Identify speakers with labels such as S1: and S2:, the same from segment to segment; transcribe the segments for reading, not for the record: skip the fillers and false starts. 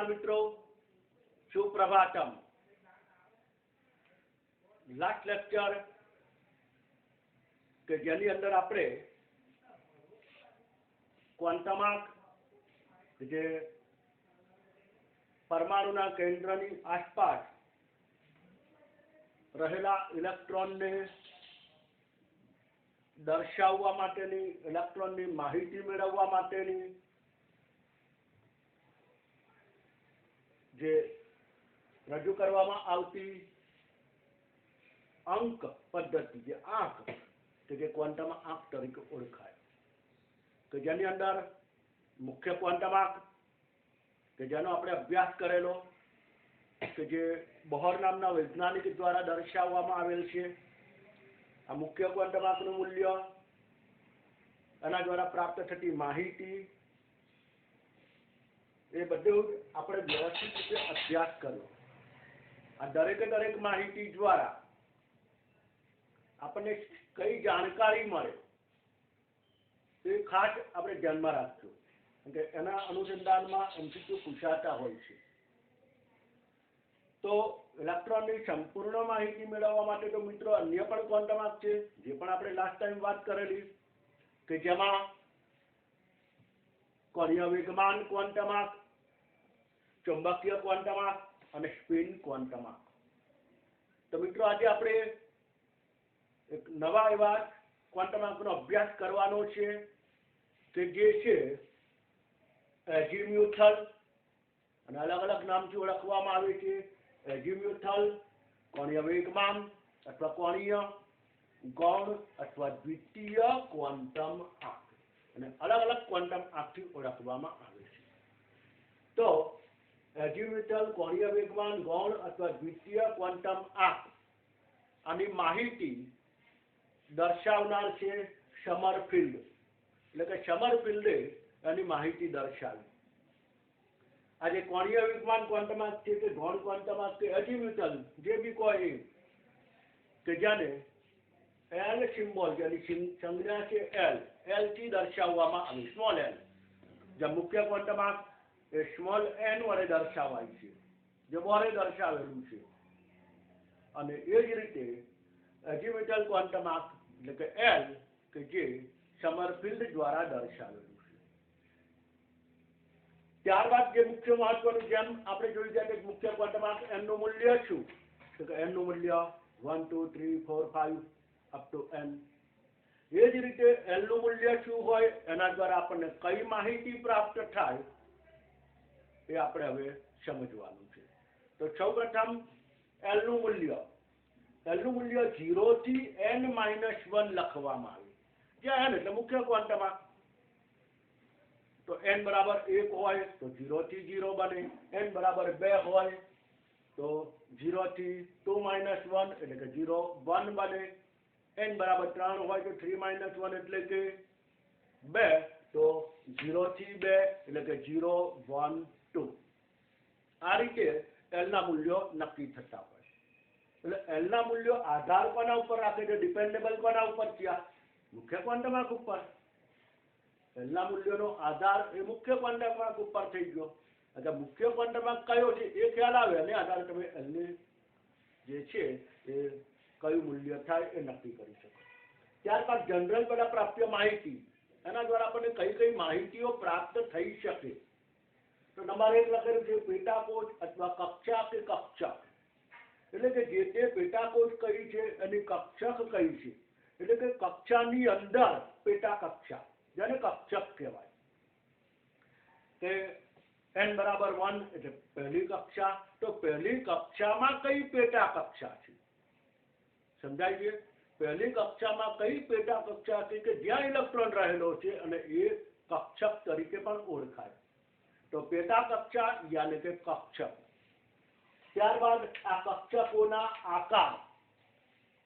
S1: नमस्कार मित्रों, Suprabhatam. Last lecture के जेनी अंदर आपणे क्वांटमाक जे परमाणुना केंद्रनी आसपास रहेला इलेक्ट्रॉनने दर्शाववा माटेनी इलेक्ट्रॉननी माहिती मेळववा माटेनी जे रजू करवामां आवती अंक पद्धति जे आंक के जे क्वांटम आंक तरीके ओळखाय के जेनी अंदर मुख्य क्वांटम आंक के जेनो आपणे अभ्यास करेलो के जे बोहर नामना वैज्ञानिक द्वारा दर्शाववामां आवेल छे। आ मुख्य क्वांटम आंकनुं मूल्य एना द्वारा प्राप्त थती माहिती ए बधुं आपणे व्यवस्थित रीते अभ्यास कर्यो। आ दरेके दरेक माहिती द्वारा आपने कई जानकारी मळे ए खास आपणे ध्यानमां राखજો के एना अनुसंधानमां एमसीक्यू पूछाता होय छे। तो इलेक्ट्रॉननी संपूर्ण माहिती मेळववा माटे तो मित्रों अन्य पण क्वांटम आंक छे जे पण आपणे लास्ट टाइम वात करेली के जेमां कोणीय वेगमान क्वांटम आंक, चुंबकीय क्वांटम आंक अने स्पिन क्वांटम आंक। तो मित्रों आज आपणे एक नवा एवा क्वांटम आंकनो अभ्यास करवानो छे के जे छे एजीम्यूथल अने अलग अलग नामथी ओळखवामां आवे छे। एजीम्यूथल कोणीय वेगमान अथवा कोणीय गौण अथवा द्वितीय क्वांटम आंक अने अलग अलग क्वांटम आंकथी ओळखवामां आवे छे। तो एजीम्यूथल कोणीय वेगमान गौण अथवा द्वितीय क्वांटम आंक आनी माहिती दर्शावनार छे समरफील्ड એટલે કે સમરફીલ્ડે એની માહિતી દર્શાવી। આજે કોણીય વિજ્ઞાન ક્વોન્ટમ આંક છે કે ગૌણ ક્વોન્ટમ આંક કે એજીમ્યુથલ જે બી કોઈ કે જેને એલ સિમ્બોલ જેની સંજ્ઞા છે એલ થી દર્શાવવામાં આવે સ્મોલ એલ। જે મુખ્ય ક્વોન્ટમ આંક એ સ્મોલ એન વડે દર્શાવાય છે જે બોરે દર્શાવેલું છે અને એ જ રીતે એજીમ્યુથલ ક્વોન્ટમ આંક એટલે કે એલ કે જે समरफील्ड द्वारा दर्शावेलुं छे। त्यारबाद जे मुख्य महत्वनुं जेम आपणे जोई जाय के मुख्य क्वांटम आंक एन नुं मूल्य शुं तो के एन नुं मूल्य 1 2 3 4 5 अप टू एन। ए ज रीते एल नुं मूल्य शुं होय एना द्वारा आपणे कई माहिती प्राप्त थाय ए आपणे हवे समजवानुं छे। तो सौप्रथम एल नुं मूल्य 0 થી n-1 લખવામાં આવે જ્યાં n એટલે મુખ્ય ક્વોન્ટમ આંક। तो n बराबर 1 होय तो 0 થી 0 बने, n बराबर 2 होय तो 0 થી 2 - 1 એટલે કે 0 1 बने, n बराबर 3 होय तो 3 - 1 એટલે કે 2 तो 0 થી 2 એટલે કે 0 1 2। આ રીતે l ના મૂલ્યો નક્કી થતા હોય। એટલે l ના મૂલ્યો આધાર કોના ઉપર રાખે છે? ડિપેન્ડેબલ કોના ઉપર થયા? मुख्य क्वांटम आंक पर। एल मूल्यों आधार ए मुख्य क्वांटम आंक पर थई गयो। अच्छा मुख्य क्वांटम आंक कयो छे ए ख्याल आवे अने आधार तमे एल ने जे छे ए कयुं मूल्य थाय ए नक्की करी शको। त्यारबाद जनरल बधा प्राप्य माहिती एना द्वारा आपणे कई कई माहितीओ प्राप्त थई शके। तो नंबर 1 लखेलुं छे पेटाकोष अथवा कक्षा के कक्षक એટલે કે જે તે પેટાકોષ કઈ છે અને કક્ષક કઈ છે એટલે કે કક્ષાની અંદર પેટા કક્ષા જેને કક્ષક કહેવાય। કે n બરાબર 1 એટલે પહેલી કક્ષા તો પહેલી કક્ષામાં કઈ પેટા કક્ષા છે સમજાય છે? પહેલી કક્ષામાં કઈ પેટા કક્ષા છે કે જ્યાં ઇલેક્ટ્રોન રહેલો છે અને એ કક્ષક તરીકે પણ ઓળખાય। તો પેટા કક્ષા યાને કે કક્ષક। ત્યારબાદ આ કક્ષકોના આકાર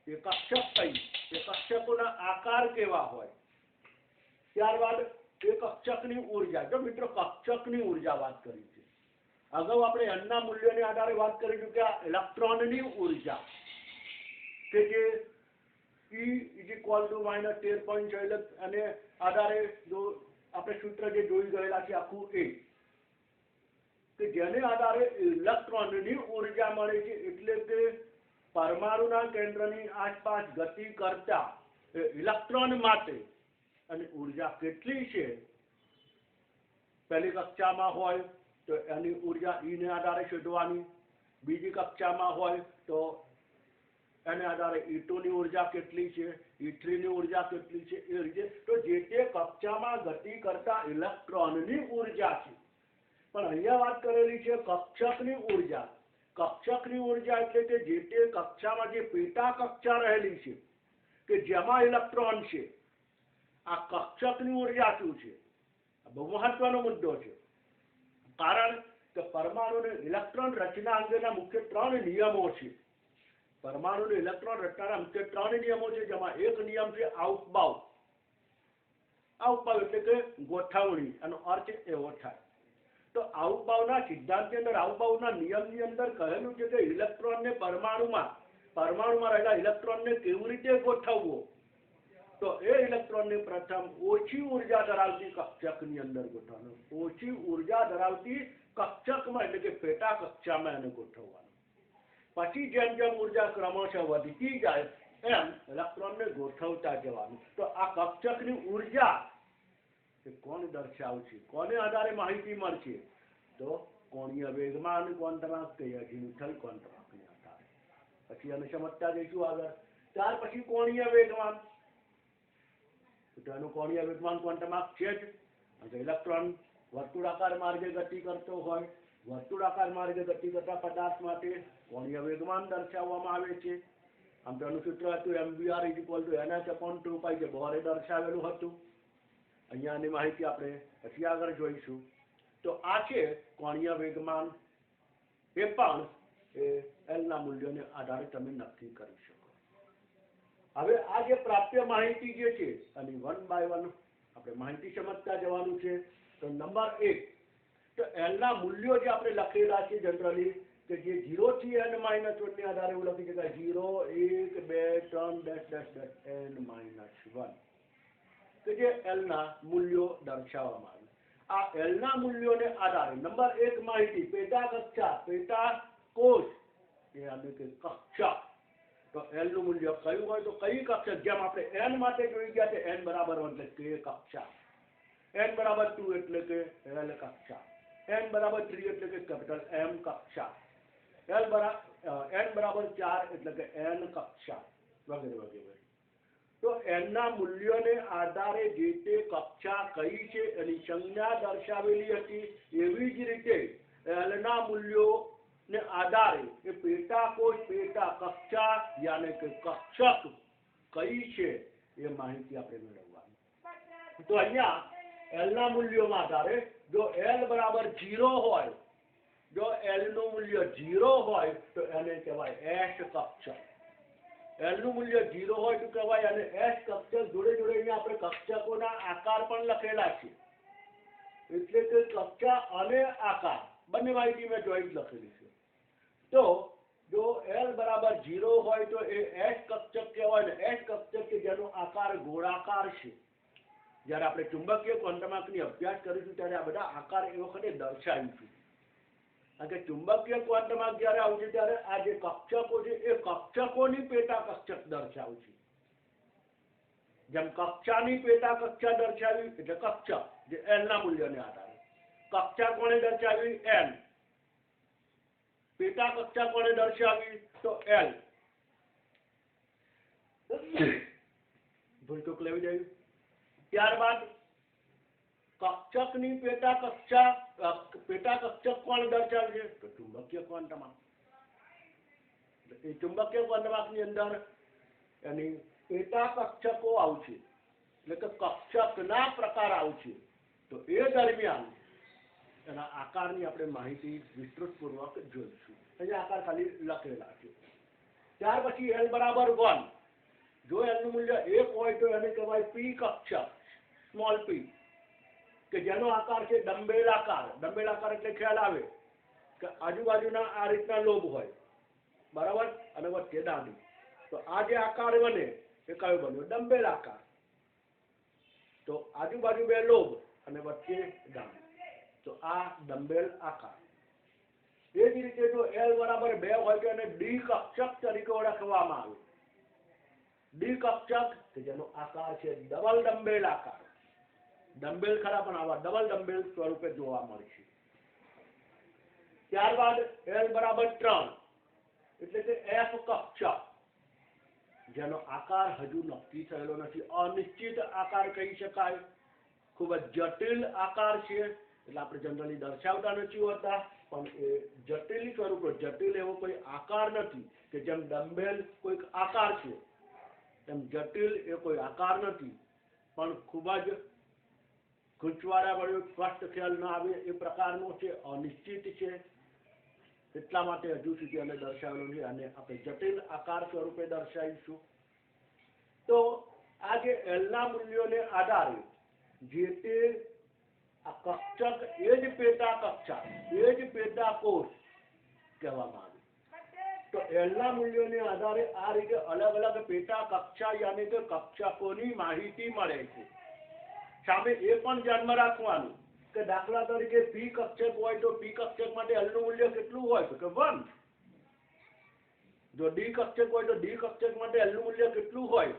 S1: એ કક્ષક કઈ એ કક્ષકોના આકાર કેવા હોય। ત્યારબાદ એ કક્ષકની ઊર્જા જો મિત્રો કક્ષકની ઊર્જા વાત કરી છે અગાઉ આપણે એનના મૂલ્યને આધારે વાત કરી કે આ ઇલેક્ટ્રોનની ઊર્જા કે જે E = -13.6 અને આધારે જો આપણે સૂત્ર જે જોઈ ગયેલા છે આખું એ કે જેને આધારે ઇલેક્ટ્રોનની ઉર્જા મળે છે, એટલે કે પરમાણુના કેન્દ્રની આસપાસ ગતિ કરતા ઇલેક્ટ્રોન માટે અને ઉર્જા કેટલી છે, પહેલી કક્ષામાં હોય તો એની ઉર્જા ઈને આધારે શોધવાની, બીજી કક્ષામાં હોય તો એને આધારે E2ની ઉર્જા કેટલી છે, E3ની ઉર્જા કેટલી છે, એ રીતે તો જે તે કક્ષામાં ગતિ કરતા ઇલેક્ટ્રોનની ઉર્જા છે. પણ અહીંયા વાત કરેલી છે કક્ષકની ઉર્જા. કક્ષકની ઉર્જા એટલે કે જે તે કક્ષામાં જે પેટા કક્ષા રહેલી છે કે જેમાં ઇલેક્ટ્રોન છે, આ કક્ષકની ઉર્જા શું છે? બહુ મહત્વનો મુદ્દો છે. કારણ કે પરમાણુની ઇલેક્ટ્રોન રચના અંગેના મુખ્ય 3 નિયમો છે. પરમાણુની ઇલેક્ટ્રોન રચનાના મુખ્ય 3 નિયમો છે, જેમાં એક નિયમ છે આઉટબાઉ. આઉટબાઉ એટલે કે ગોઠવણી, એનો અર્થ એવો થાય. તો આઉટબાઉના સિદ્ધાંતની અંદર, આઉટબાઉના નિયમની અંદર કહેલું છે કે ઇલેક્ટ્રોનને પરમાણુમાં રહેલા ઇલેક્ટ્રોનને કેવી રીતે ગોઠવવો. તો એ ઇલેક્ટ્રોનને પ્રથમ ઓછી ઉર્જા ધરાવતી કક્ષકની અંદર ગોઠવવાનું, ઓછી ઉર્જા ધરાવતી કક્ષકમાં એટલે કે પેટા કક્ષામાં એને ગોઠવવાનું. પછી જેમ જેમ ઉર્જા ક્રમશઃ વધતી જાય એમ ઇલેક્ટ્રોનને ગોઠવતા જવાનું. તો આ કક્ષકની ઉર્જા એ કોણ દર્શાવશે, કોને આધારે માહિતી મળશે? તો કોણીય વેગમાન ક્વોન્ટમાર્ક કે અઝીમુથલ ક્વોન્ટમાર્કને આધારે. પછી અમે સમજતા જઈશું આગળ. ત્યાર પછી કોણીય વેગમાન, તો એનું કોણીય વેગમાન ક્વોન્ટમાર્ક છે જ. ઇલેક્ટ્રોન વર્તુળાકાર માર્ગે ગતિ કરતો હોય, વર્તુળાકાર માર્ગે ગતિ કરતા પદાર્થ માટે કોણીય વેગમાન દર્શાવવામાં આવે છે. આમ તો એનું સૂત્ર હતું mvr nh/2π, જે બોરે દર્શાવેલું હતું. અહીંયાની માહિતી આપણે પછી આગળ જોઈશું. તો આ છે કોણીય વેગમાન. એ પણ એલના મૂલ્યોને આધારે તમે નક્કી કરી શકો. હવે આ જે પ્રાપ્ય માહિતી જે છે અને 1 by 1 આપણે માહિતી સમજતા જવાનું છે. તો નંબર 1, તો એલના મૂલ્યો જે આપણે લખેલા છે જનરલી કે જે 0 થી n - 1 ને આધારે એવું લખી શકાય 0 1 2 3 n - 1 કે જે એલના મૂલ્યો દર્શાવવામાં આવે. આ એલના મૂલ્યોને આધારે નંબર 1 માહિતી પેટા કક્ષા, પેટા કોષ એટલે કે કક્ષા. તો એલનું મૂલ્ય કયું હોય તો કઈ કક્ષા, જેમ આપણે n માટે જોઈ ગયા છે n બરાબર 1 એટલે કે કક્ષા, n બરાબર 2 એટલે કે એલ કક્ષા, n બરાબર 3 એટલે કે કેપિટલ M કક્ષા, n બરાબર 4 એટલે કે n કક્ષા, વગેરે વગેરે. તો એનના મૂલ્યોને આધારે જે તે કક્ષા કઈ છે એની સંજ્ઞા દર્શાવેલી હતી. એવી જ રીતે એલના મૂલ્યોને આધારે એ પેટા કોષ, પેટા કક્ષા યાને કે કક્ષક કઈ છે એ માહિતી આપણે મેળવવાની. તો અહીંયા એલના મૂલ્યોમાં આધારે જો એલ બરાબર 0 હોય, જો એલનું મૂલ્ય 0 હોય તો એને કહેવાય એસ કક્ષક. એલનું મૂલ્ય 0 હોય તો કહેવાય અને એસ કક્ષક. જોડે જોડે અહીંયા આપણે કક્ષકોના આકાર પણ લખેલા છે, એટલે કે કક્ષા અને આકાર બંને માહિતી મેં જોઈન્ટ લખેલી છે. તો જો એલ બરાબર 0 હોય તો એ એસ કક્ષક કહેવાય ને એસ કક્ષક કે જેનો આકાર ગોળાકાર છે. જ્યારે આપણે ચુંબકીય ક્વોન્ટમાર્કની અભ્યાસ કરીશું ત્યારે આ બધા આકાર એ વખતે દર્શાવીશું. કારણ કે ચુંબકીય ક્વોન્ટમાર્ક જ્યારે આવશે ત્યારે આ જે કક્ષકો છે એ કક્ષકોની પેટા કક્ષક દર્શાવશે. જેમ કક્ષાની પેટા કક્ષા દર્શાવી એટલે કક્ષક જે એલના મૂલ્યને આધારે, કક્ષા કોણે દર્શાવી એલ, પેટા કક્ષા કોણે દર્શાવી તો એલ. ભૂલ ચૂક લેવી જોઈએ. ત્યારબાદ કક્ષકની પેટા કક્ષક કોણ દર્શાવે છે તો ચુંબકીય ક્વોન્ટમાર્ક. એ ચુંબકીય ક્વોન્ટમાર્કની અંદર એની પેટા કક્ષકો આવશે, એટલે કે કક્ષકના પ્રકાર આવશે. તો એ દરમિયાન એના આકારની આપણે માહિતી વિસ્તૃતપૂર્વક જોઈશું. અહીંયા આકાર ખાલી લખેલા છે. ત્યાર પછી એલ બરાબર 1, જો એલનું મૂલ્ય 1 હોય તો એને કહેવાય પી કક્ષક, સ્મોલ પી, કે જેનો આકાર છે ડંબેલ આકાર. ડંબેલ આકાર એટલે ખ્યાલ આવે કે આજુબાજુના આ રીતના લોબ હોય, બરાબર, અને વચ્ચે દાંડી. તો આ જે આકાર બને એ કયો બન્યો? ડંબેલ આકાર. તો આજુબાજુ 2 લોબ અને વચ્ચે દાંડી, તો આ ડંબેલ આકાર. એ જ રીતે જો L બરાબર 2 હોય તો એને ડી કક્ષક તરીકે ઓળખવામાં આવે. ડી કક્ષક કે જેનો આકાર છે ડબલ ડમ્બેલ આકાર. ડમ્બેલ ખરા પણ આવા ડબલ ડમ્બેલ સ્વરૂપે જોવા મળશે. ત્યારબાદ L બરાબર 3 એટલે કે F કક્ષક જેનો આકાર હજુ નક્કી થયેલો નથી, અનિશ્ચિત આકાર કહી શકાય, ખૂબ જ જટિલ આકાર છે. એટલે આપણે જનરલી દર્શાવતા નથી હોતા, પણ એ જટિલ સ્વરૂપ, જટિલ એવો કોઈ આકાર નથી કે જેમ ડમ્બેલ કોઈક આકાર છે એમ જટિલ એ કોઈ આકાર નથી, પણ ખૂબ જ ગૂંચવાડા વાળો સ્પષ્ટ ખ્યાલ ન આવે એ પ્રકારનો છે, અનિશ્ચિત છે. એટલા માટે હજુ સુધી અમે દર્શાવેલું નથી અને આપણે જટિલ આકાર સ્વરૂપે દર્શાવીશું. તો આ જે એલના મૂલ્યોને આધારે જે તે આ કક્ષક એ જ પેટા કક્ષા, એ જ પેટા કોષ કહેવામાં આવે. તો એલના મૂલ્યોને આધારે આ રીતે અલગ અલગ પેટા કક્ષા યાની કે કક્ષકોની માહિતી મળે છે. સામે એ પણ ધ્યાનમાં રાખવાનું કે દાખલા તરીકે પી કક્ષક હોય તો પી કક્ષક માટે એલ નું મૂલ્ય કેટલું હોય તો કે 1. જો ડી કક્ષક હોય તો ડી કક્ષક માટે એલ નું મૂલ્ય કેટલું હોય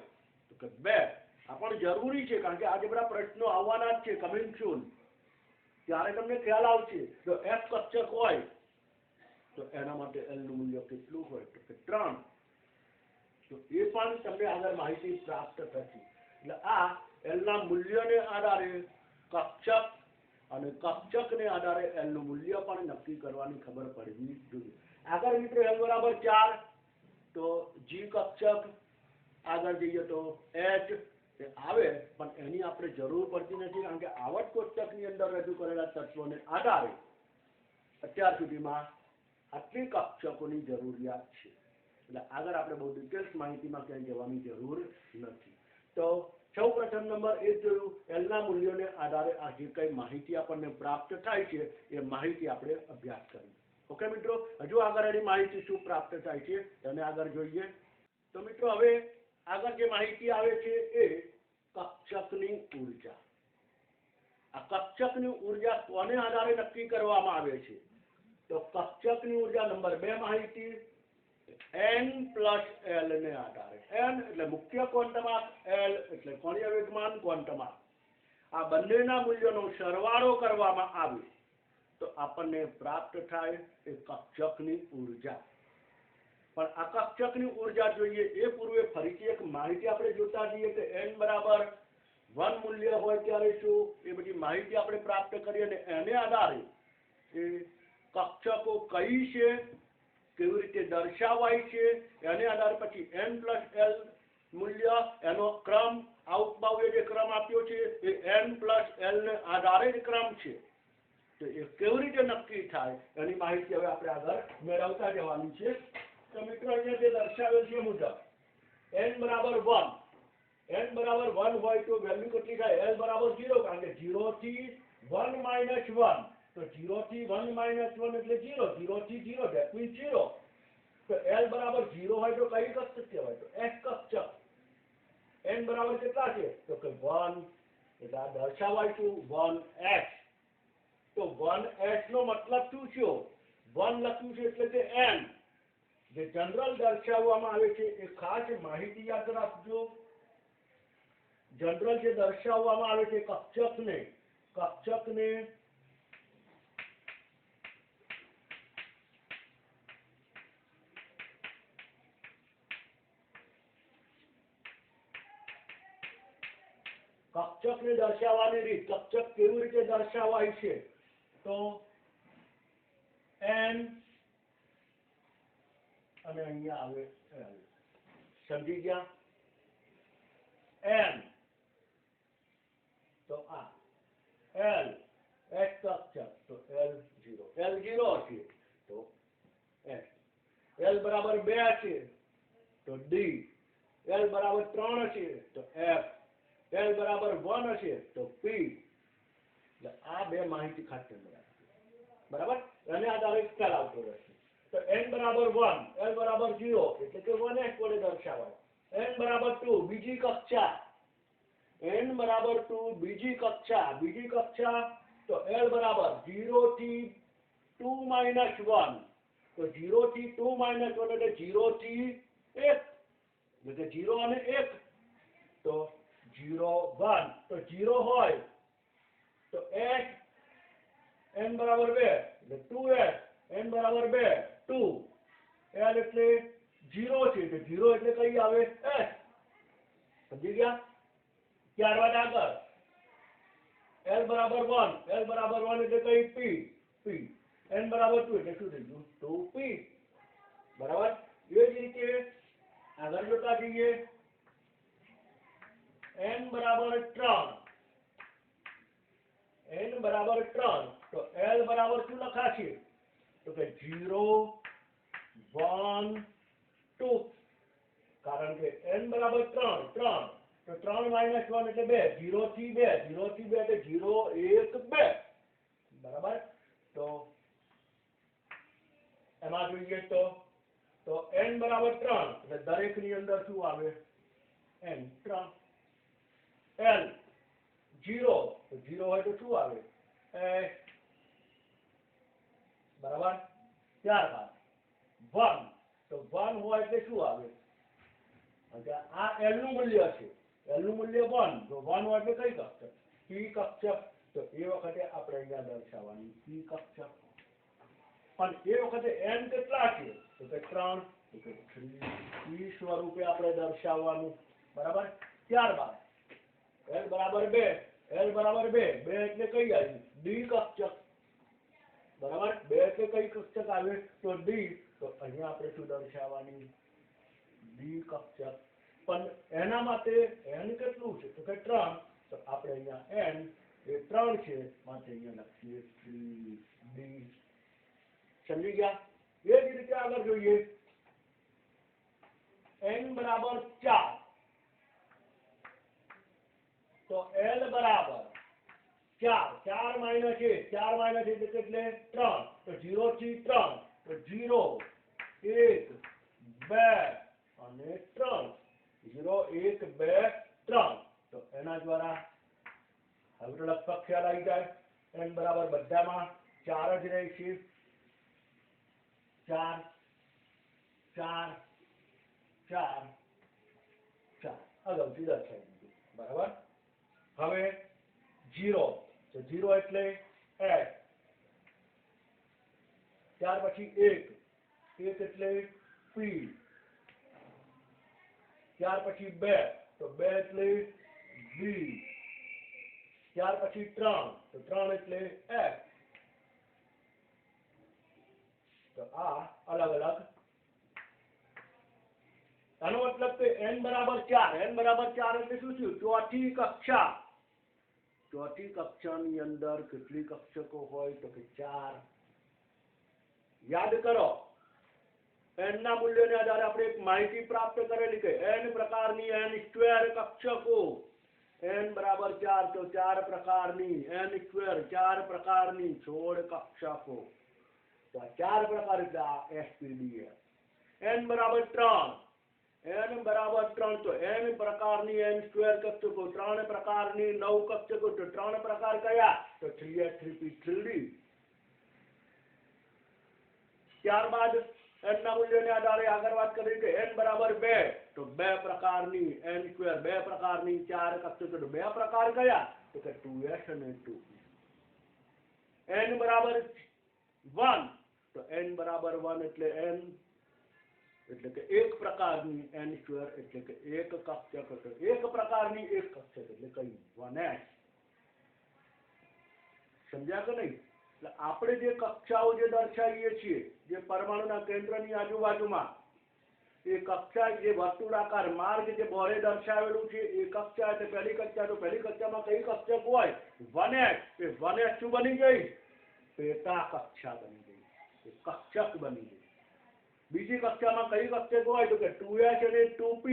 S1: તો કે 2. આ પણ જરૂરી છે કારણ કે આજે બધા પ્રશ્નો આવવાના જ છે કમિંગ સૂન, ત્યારે તમને ખ્યાલ આવશે. જો એફ કક્ષક હોય તો એના માટે એલ નું મૂલ્ય કેટલું હોય તો કે 3. તો એ પણ તમને આગળ માહિતી પ્રાપ્ત થશે. એટલે આ એલના મૂલ્યને આધારે કક્ષક અને કક્ષકને આધારે એલનું મૂલ્ય પણ નક્કી કરવાની ખબર પડવી જોઈએ. આગળ મિત્રો એલ બરાબર 4 તો જી કક્ષક, આગળ જઈએ તો એચ આવે, પણ એની આપણે જરૂર પડતી નથી કારણ કે આવર્ત કોષ્ટકની અંદર રજૂ કરેલા તત્વોને આધારે અત્યાર સુધીમાં આટલી કક્ષકોની જરૂરિયાત છે. એટલે આગળ આપણે બહુ ડિટેલ્સ માહિતીમાં ક્યાંય જવાની જરૂર નથી. તો સૌ પ્રથમ નંબર એ જોયું એલના મૂલ્યોને આધારે આ જે કઈ માહિતી આપણને પ્રાપ્ત થાય છે એ માહિતી આપણે અભ્યાસ કરી. ઓકે મિત્રો, હજુ આગળ એની માહિતી શું પ્રાપ્ત થાય છે એને આગળ જોઈએ. તો મિત્રો હવે આગળ જે માહિતી આવે છે એ કક્ષકની ઉર્જા. આ કક્ષકની ઉર્જા કોને આધારે નક્કી કરવામાં આવે છે તો કક્ષકની ઉર્જા નંબર 2 માહિતી n પ્લસ l ને આધારે. n એટલે મુખ્ય ક્વોન્ટમાસ, l એટલે કોણીય વેગમાન ક્વોન્ટમાસ. આ બંનેના મૂલ્યોનો સરવાળો કરવામાં આવે તો આપણને પ્રાપ્ત થાય એ કક્ષકની ઉર્જા. પણ આ કક્ષકની ઉર્જા જોઈએ એ પૂર્વે ફરીથી એક માહિતી આપણે જોતા જઈએ કે n બરાબર 1 મૂલ્ય હોય ત્યારે શું એ બધી માહિતી આપણે પ્રાપ્ત કરીએ અને એને આધારે એ કક્ષકો કઈ છે, કેવી રીતે દર્શાવાય છે, એને આધારે પછી n પ્લસ l મૂલ્ય, એનો ક્રમ, આઉટબાઉએ જે ક્રમ આપ્યો છે એ n પ્લસ l ને આધારે જ ક્રમ છે. તો એ કેવી રીતે નક્કી થાય એની માહિતી હવે આપણે આગળ મેળવતા જવાની છે. તો મિત્રો અહીંયા જે દર્શાવેલ છે મુજબ n બરાબર 1, n બરાબર 1 હોય તો વેલ્યુ કેટલી થાય l બરાબર 0 કારણ કે 0 થી 1 માઇનસ 1. તો 0 થી 1 માઇનસ 1 એટલે 0, 0 થી 0 that means 0. તો l બરાબર 0 હોય તો કઈ કક્ષક કહેવાય તો x કક્ષક. n બરાબર કેટલા છે તો કે 1 એટલે આ દર્શાવાય શું 1x. તો 1x નો મતલબ શું છે 1 લખ્યું છે એટલે કે n. જે જનરલ દર્શાવવામાં આવે છે એ ખાસ માહિતી યાદ રાખજો. જનરલ જે દર્શાવવામાં આવે છે કક્ષકને દર્શાવવાની રીત, કક્ષક કેવી રીતે દર્શાવાય છે તો n અને અહીંયા આવે l. સમજી ગયા? n તો આ l x કક્ષક તો l0 છે તો x, l બરાબર 2 છે તો d, l બરાબર 3 છે તો f, l બરાબર 1 છે તો p. એટલે આ બે માહિતી ખાસ ધ્યાન રાખજો. બરાબર? અને આધારે ખ્યાલ આવતો રહેશે. તો n બરાબર 1, l બરાબર 0 એટલે કે 1x વડે દર્શાવાય. n બરાબર 2 બીજી કક્ષા, n બરાબર 2 બીજી કક્ષા તો l બરાબર 0 થી 2 minus 1 તો 0 થી 2 minus 1 એટલે 0 થી 1 એટલે 0 અને 1 તો 0 1 તો 0 હોય તો s n બરાબર 2 એટલે 2s n બરાબર 2 2 l એટલે 0 છે તો 0 એટલે કઈ આવે s સમજી ગયા ત્યારબાદ આગળ l બરાબર 1 એટલે કઈ p n બરાબર 2 એટલે શું થઈ ગયું 2p બરાબર એ જ રીતે આગળ જોતા જઈએ n બરાબર 3 તો l બરાબર શું લખાશે તો કે 0 1 2 કારણ કે n બરાબર 3 તો 3 minus 1 એટલે 2 0 થી 2 એટલે 0 1 2 બરાબર તો એમાં જોઈએ તો n બરાબર 3 એટલે દરેકની અંદર શું આવે n 3 l 0 તો 0 હોય તો શું આવે s બરાબર ત્યારબાદ 1 તો 1 હોય એટલે શું આવે આ l નું મૂલ્ય છે l નું મૂલ્ય 1 તો 1 હોય એટલે કઈ કક્ષક p કક્ષક તો એ વખતે આપણે અહીંયા દર્શાવવાનું p કક્ષક પણ એ વખતે n કેટલા છે તો કે 3 તો કે 3 p સ્વરૂપે આપણે દર્શાવવાનું બરાબર ત્યારબાદ l બરાબર 2 એટલે કઈ આવી d કક્ષક બરાબર 2 એટલે કઈ કક્ષક આવે તો d તો અહીંયા આપણે શું દર્શાવવાની d કક્ષક પણ એના માટે n કેટલું છે તો કે 3 તો આપણે અહીંયા n એ 3 છે માટે અહીંયા લખીએ 3d સમજી ગયા એ જ રીતે આગળ જોઈએ n બરાબર 4 તો l બરાબર 4 minus 1 એટલે 3 તો 0 થી 3 તો 0 1 2 અને 3 0 1 2 3 તો એના દ્વારા હવે તો લગભગ ખ્યાલ આવી જાય n બરાબર બધામાં 4 જ રહેશે 4 4 4 4 અગાઉથી દર્શાવી દીધું બરાબર હવે 0 તો 0 એટલે s ત્યાર પછી 1 એટલે p ત્યાર પછી 2 તો 2 એટલે v ત્યાર પછી 3 તો 3 એટલે f તો આ અલગ અલગ આનો મતલબ કે n બરાબર 4 એટલે શું થયું ચોથી કક્ષાની અંદર કેટલી કક્ષકો હોય તો કે 4 યાદ કરો n ના મૂલ્યોને આધારે આપણે એક માહિતી પ્રાપ્ત કરેલી કે n પ્રકારની n સ્ક્વેર કક્ષકો n બરાબર 4 તો 4 પ્રકારની n સ્ક્વેર 4 પ્રકારની 16 કક્ષકો તો 4 પ્રકાર એટલે SPDF n બરાબર 3 તો n પ્રકારની n સ્ક્વેર કક્ષકો 3 પ્રકારની 9 કક્ષકો તો 3 પ્રકાર કયા તો 3s 3p 3d ત્યારબાદ n ના મૂલ્યોને આધારે આગળ વાત કરી કે n બરાબર 2 તો 2 પ્રકારની n સ્ક્વેર 2 પ્રકારની 4 કક્ષકો તો 2 પ્રકાર કયા તો કે 2s અને 2p n બરાબર 1 તો n બરાબર 1 એટલે n એટલે કે એક પ્રકારની n સ્ક્વેર એટલે કે એક કક્ષક તો એક પ્રકારની એક કક્ષક એટલે કઈ 1s સમજ્યા કે નહીં એટલે આપણે જે કક્ષાઓ જે દર્શાવીએ છીએ જે પરમાણુના કેન્દ્રની આજુબાજુમાં એ કક્ષા જે વર્તુળાકાર માર્ગ જે બોરે દર્શાવેલું છે એ કક્ષા એટલે પહેલી કક્ષા તો પહેલી કક્ષામાં કઈ કક્ષક હોય 1s એ 1s શું બની ગઈ પેટા કક્ષા બની ગઈ એ કક્ષક બની ગઈ બીજી કક્ષામાં કઈ કક્ષક હોય તો કે 2s અને 2p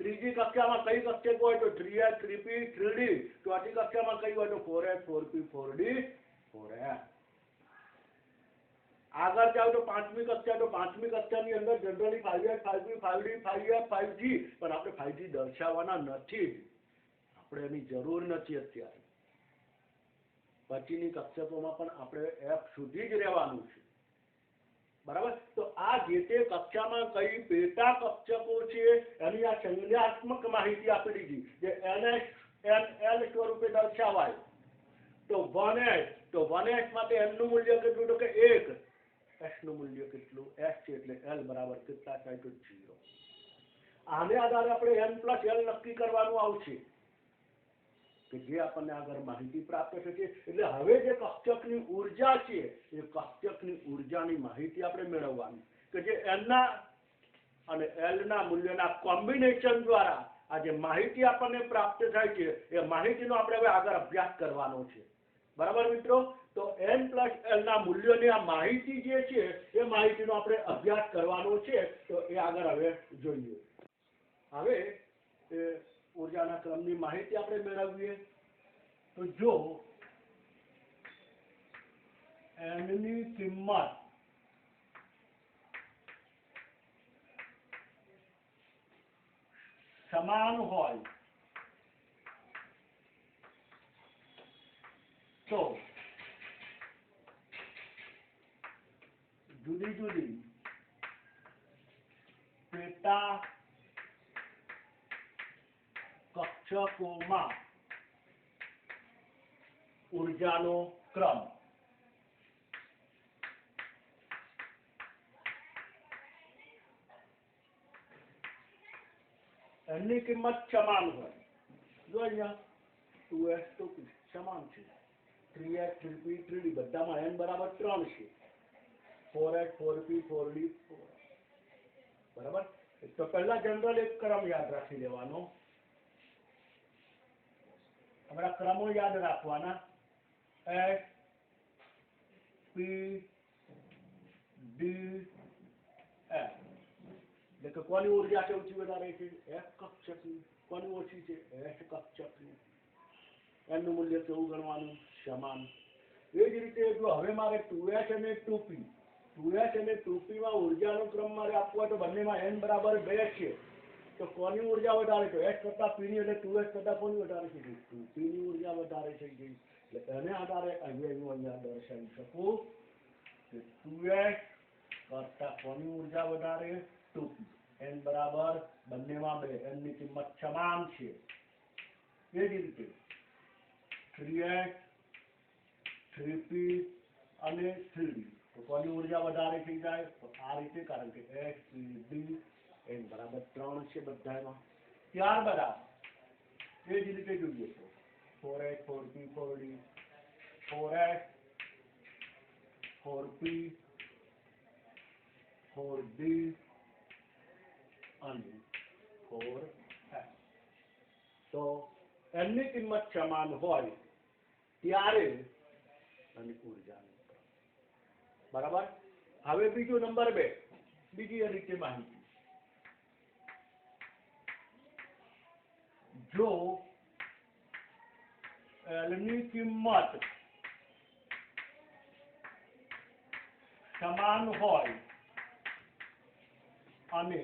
S1: ત્રીજી કક્ષામાં કઈ કક્ષક હોય તો 3s 3p 3d ચોથી કક્ષામાં કઈ હોય તો 4s 4p 4d 4s આગળ જાવ તો પાંચમી કક્ષાની અંદર generally 5s 5p 5d 5f 5g પણ આપણે 5g દર્શાવવાના નથી આપણે એની જરૂર નથી અત્યારે પછીની કક્ષકોમાં પણ આપણે f સુધી જ રહેવાનું છે, બરાબર. તો આ જે તે કક્ષામાં કઈ પેટા કક્ષકો છે એની આ સંજ્ઞાત્મક માહિતી આપી દીધી, જે NL સ્વરૂપે દર્શાવાય. તો 1s, તો 1s માટે n નું મૂલ્ય કેટલું, તો કે 1. s નું મૂલ્ય કેટલું, s છે એટલે l બરાબર કેટલા થાય, તો 0. આને આધારે આપણે n પ્લસ l નક્કી કરવાનું આવશે, કે જે આપણને આગળ માહિતી પ્રાપ્ત થશે. એટલે હવે જે કક્ષકની ઉર્જા છે એ કક્ષકની ઉર્જાની માહિતી આપણે મેળવવાની, કે જે n ના અને l ના મૂલ્યના કોમ્બિનેશન દ્વારા આ જે માહિતી આપણને પ્રાપ્ત થાય છે એ માહિતીનો આપણે હવે આગળ અભ્યાસ કરવાનો છે, બરાબર મિત્રો. તો n પ્લસ l ના મૂલ્યોની આ માહિતી જે છે એ માહિતીનો આપણે અભ્યાસ કરવાનો છે. તો એ આગળ હવે જોઈએ. હવે ઉર્જાના ક્રમની માહિતી આપણે મેળવીએ. તો જો n ની કિંમત સમાન હોય તો જુદી જુદી પેટા કક્ષકોમાં ઉર્જાનો ક્રમ એની કિંમત સમાન હોય. જો અહીંયા 2s 2p સમાન છે, 3s 3p 3d બધામાં n બરાબર 3 છે, 4s 4p 4d 4, બરાબર. તો પહેલા જનરલ એક ક્રમ યાદ રાખી લેવાનો. હમણાં ક્રમો યાદ રાખવાના, s p d f. એટલે કે કોની ઉર્જા સૌથી વધારે છે, f કક્ષકની. કોની ઓછી છે, s કક્ષકની. n નું મૂલ્ય કેવું ગણવાનું, સમાન. એ જ રીતે જો હવે મારે 2s અને 2p, 2s અને 2p માં ઉર્જાનો ક્રમ મારે આપવો હોય તો બંનેમાં n બરાબર 2 છે. તો કોની ઉર્જા વધારે છે, s કરતા p ની, એટલે 2s કરતા કોની વધારે છે, 2p ની ઉર્જા વધારે થઈ ગઈ. એટલે એને આધારે અહીંયા દર્શાવી શકું કે 2s કરતા કોની ઉર્જા વધારે, 2p. n બરાબર બંનેમાં 2, n ની કિંમત સમાન છે. એ જ રીતે 3s 3p અને 3d, તો કોની ઉર્જા વધારે થઈ જાય, તો આ રીતે, કારણ કે s p d n બરાબર 3 છે બધામાં. ત્યારબાદ એ જ રીતે જોઈએ તો 4s 4p 4d, 4s 4p 4d અને 4s. તો n ની કિંમત સમાન હોય ત્યારે અને ઉર્જાનું ક્રમ, બરાબર. હવે બીજો નંબર 2, બીજી રીતે માહિતી. જો l ની કિંમત સમાન હોય અને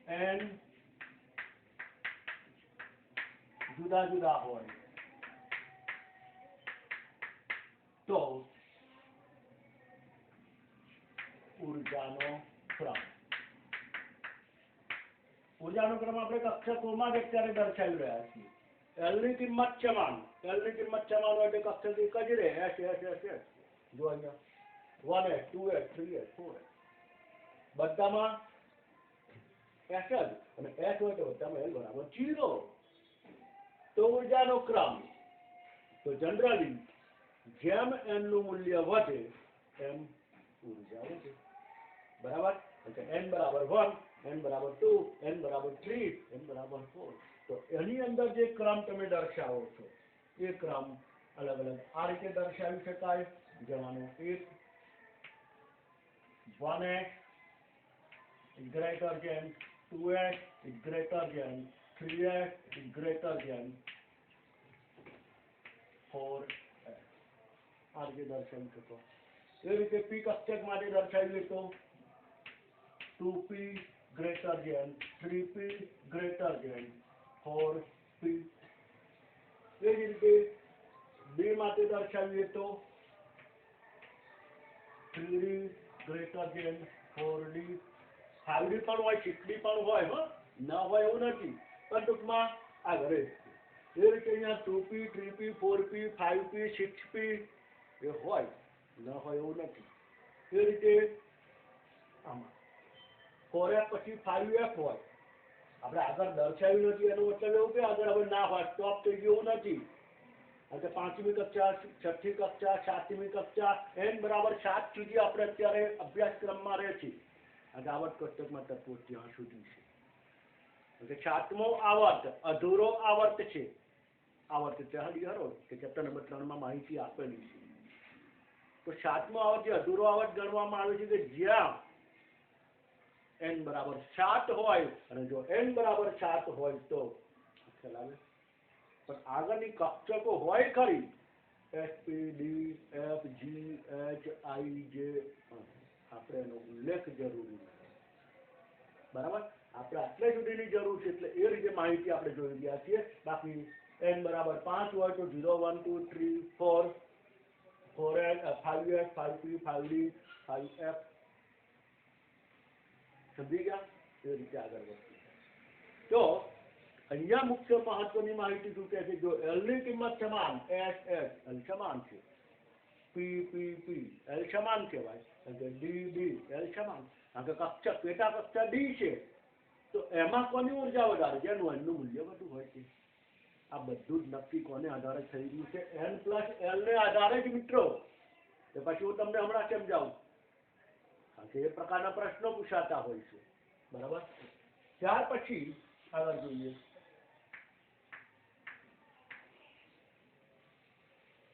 S1: n જુદા જુદા હોય તો ઉર્જાનો ક્રમ. ઉર્જાનો ક્રમ આપણે કક્ષકોમાં જ અત્યારે દર્શાવી રહ્યા છીએ. l ની કિંમત સમાન, l ની કિંમત સમાન હોય તો કક્ષક એક જ રહે, s s s. જો અહીંયા 1s 2s 3s 4s બધામાં s જ, અને s હોય તો બધામાં l બરાબર 0. તો ઉર્જાનો ક્રમ, તો જનરલી જેમ n નું મૂલ્ય વધે એમ ઉર્જા વધે, બરાબર. n બરાબર 1, n બરાબર 2, n બરાબર 3, n બરાબર 4. તો એની અંદર જે ક્રમ તમે દર્શાવો છો એ ક્રમ અલગ અલગ આ રીતે દર્શાવી શકાય. જેમાંનો એક 1s greater than 2s greater than 3s greater than 4s. આ રીતે દર્શાવી શકો. એ રીતે p કક્ષક માટે દર્શાવીએ તો 2p greater than 3p greater than 4p. એ જ રીતે બી માટે દર્શાવીએ તો 3D greater than 4D 5D પણ હોય 6D પણ હોય હો ના હોય એવું નથી પણ ટૂંકમાં આ ઘરે એ રીતે અહીંયા 2P 3P 4P 5P 6P એ હોય ન હોય એવું નથી એ રીતે આમાં 4F પછી 5F હોય આપણે આગળ દર્શાવ્યું નથી એનો મતલબ એવું કે આગળ હવે ના હોય સ્ટોપ થઈ ગયું નથી એટલે 5મી કક્ષા 6ઠ્ઠી કક્ષા 7મી કક્ષા n બરાબર 7 સુધી આપણે અત્યારે અભ્યાસક્રમમાં રહે છે અને આવર્ત કોષ્ટકમાં તત્વો ત્યાં સુધી છે એટલે 7મો આવર્ત અધૂરો આવર્ત છે આવર્ત એટલે હરો કે ચેપ્ટર નંબર 3માં માહિતી આપેલી છે તો 7મો આવર્ત જે અધૂરો આવર્ત ગણવામાં આવે છે કે જ્યાં n બરાબર 7 હોય અને જો n બરાબર 7 હોય તો ખ્યાલ આવે પણ આગળની કક્ષકો હોય ખરી SP D F G H I J આપણે એનો ઉલ્લેખ જરૂરી નથી બરાબર આપણે આટલે સુધીની જરૂર છે એટલે એ રીતે માહિતી આપણે જોઈ રહ્યા છીએ બાકી n બરાબર 5 હોય તો 0 1 2 3 4 4F 5F 5P 5D 5F સમજી ગયા એ રીતે આગળ વધીએ તો અહીંયા મુખ્ય મહત્વની માહિતી શું કહે છે જો L ની કિંમત સમાન S S L સમાન છે P P P L સમાન કહેવાય અને D D L સમાન કારણ કે કક્ષક પેટા કક્ષક D છે તો એમાં કોની ઉર્જા વધારે જેનું n નું મૂલ્ય વધુ હોય છે આ બધું જ નક્કી કોને આધારે થઈ રહ્યું છે n પ્લસ L ને આધારે જ મિત્રો તો પછી હું તમને હમણાં સમજાવું કારણ કે એ પ્રકારના પ્રશ્નો પૂછાતા હોય છે બરાબર ત્યાર પછી આગળ જોઈએ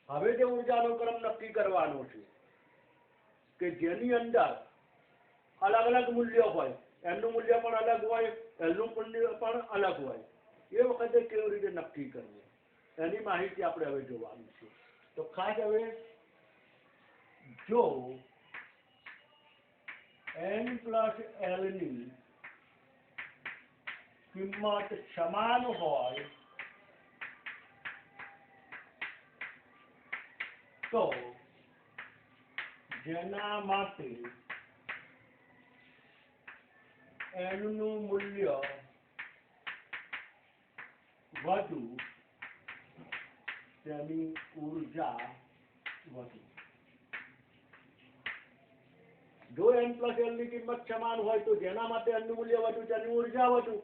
S1: હવે જે ઉર્જાનો ક્રમ નક્કી કરવાનો છે કે જેની અંદર અલગ અલગ મૂલ્યો હોય n નું મૂલ્ય પણ અલગ હોય L નું મૂલ્ય પણ અલગ હોય એ વખતે કેવી રીતે નક્કી કરવું એની માહિતી આપણે હવે જોવાની છે તો ખાસ હવે જો n પ્લસ L ની કિંમત સમાન હોય તો જેના માટે n નું મૂલ્ય વધુ તેની ઉર્જા વધુ જો n પ્લસ L ની કિંમત સમાન હોય તો જેના માટે n નું મૂલ્ય વધુ તેની ઉર્જા વધુ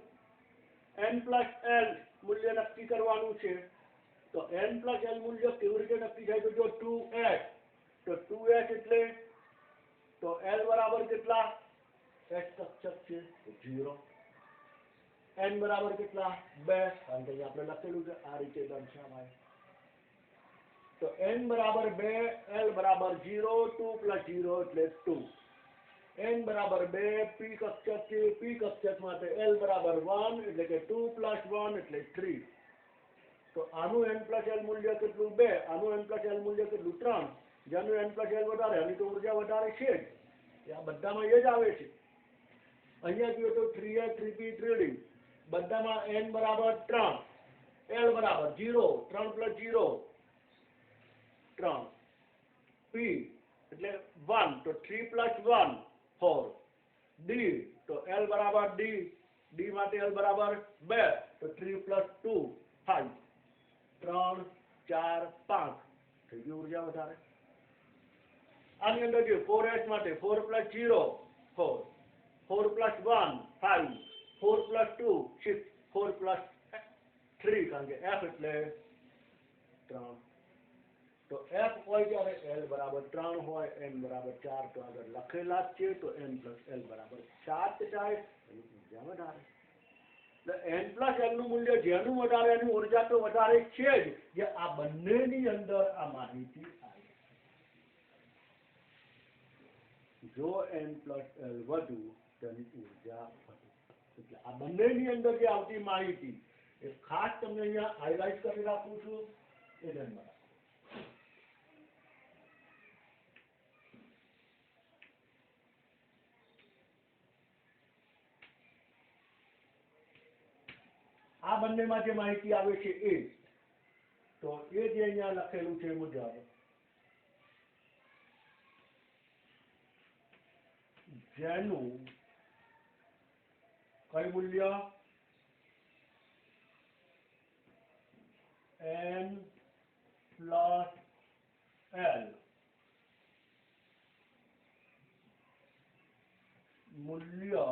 S1: n પ્લસ L મૂલ્ય નક્કી કરવાનું છે તો n પ્લસ L મૂલ્ય કેવી રીતે નક્કી થાય તો જો 2s તો 2s એટલે તો L બરાબર કેટલા s કક્ષક છે 0 n બરાબર કેટલા 2 કારણ કે આપણે લખેલું છે આ રીતે દર્શાવાય તો n બરાબર 2 L બરાબર 0 2 પ્લસ 0 એટલે 2 n બરાબર 2 p કક્ષક છે p કક્ષક માટે L બરાબર 1 એટલે કે 2 પ્લસ 1 એટલે 3 તો આનું n પ્લસ L મૂલ્ય કેટલું 2 આનું n પ્લસ L મૂલ્ય કેટલું 3 જેનું n પ્લસ L વધારે આની તો ઉર્જા વધારે છે જ આ બધામાં એ જ આવે છે અહીંયા જોઈએ તો 3s 3p 3d બધામાં n બરાબર 3 L બરાબર 0 3 પ્લસ 0 3 p એટલે 1 તો 3 પ્લસ 1 4 d તો L બરાબર d d માટે L બરાબર 2 તો 3 પ્લસ 2 5 3 4 5 થઈ ગઈ ઉર્જા વધારે આની અંદર જે 4s માટે 4 પ્લસ 0 4 4 પ્લસ 1 5 4 પ્લસ 2 6 4 પ્લસ 3 કારણ કે f એટલે 3 તો f હોય ત્યારે L બરાબર 3 હોય n બરાબર 4 તો આગળ લખેલા જ છે તો n પ્લસ L બરાબર 7 થાય એની ઉર્જા વધારે n પ્લસ L નું મૂલ્ય જેનું વધારે એની ઉર્જા તો વધારે છે જ જે આ બંનેની અંદર આ માહિતી આવી જો n પ્લસ L વધુ તેની ઉર્જા વધુ એટલે આ બંનેની અંદર જે આવતી માહિતી એ ખાસ તમને અહીંયા હાઇલાઇટ કરી રાખું છું એ ધ્યાનમાં રાખો આ બંનેમાં જે માહિતી આવે છે એ તો એ જે અહીંયા લખેલું છે મુજબ જેનું કઈ મૂલ્ય n પ્લસ l મૂલ્ય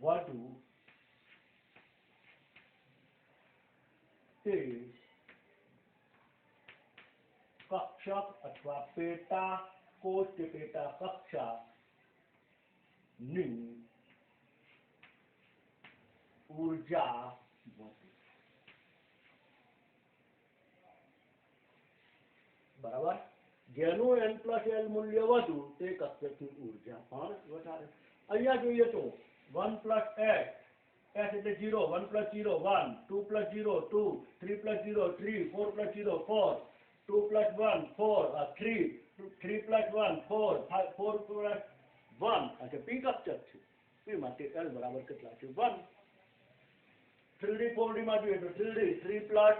S1: વધુ તે કક્ષક અથવા પેટા કોષ કે પેટા કક્ષાની ઊર્જા વધે. બરાબર. જેનું n પ્લસ l મૂલ્ય વધુ તે કક્ષકની ઊર્જા પણ વધારે. અહીંયા જોઈએ તો 1 પ્લસ s s એટલે 0, 1 plus 0 1, 2 plus 0 2, 3 plus 0 3, 4 plus 0 4, 2 plus 1 4, 3 plus 1 4, 4 plus 1 એટલે p કક્ષક છે. p માટે l બરાબર કેટલા છે 1. 3D 4D માં જોઈએ તો 3D 3 પ્લસ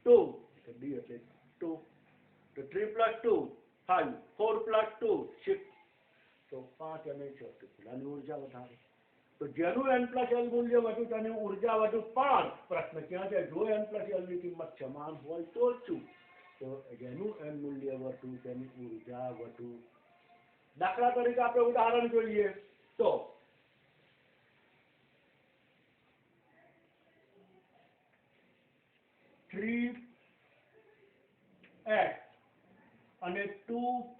S1: 2 એટલે d એટલે 2, તો 3 પ્લસ 2 5, 4 પ્લસ 2 6, તો 5 અને 6 તો પેલાની ઊર્જા વધારે. તો જેનું n પ્લસ l મૂલ્ય વધુ તેની ઊર્જા વધુ. પણ પ્રશ્ન ક્યાં છે? જો n પ્લસ l ની કિંમત સમાન હોય તો શું? તો જેનું n મૂલ્ય વધુ તેની ઊર્જા વધુ. દાખલા તરીકે આપણે ઉદાહરણ જોઈએ તો 3s અને 2p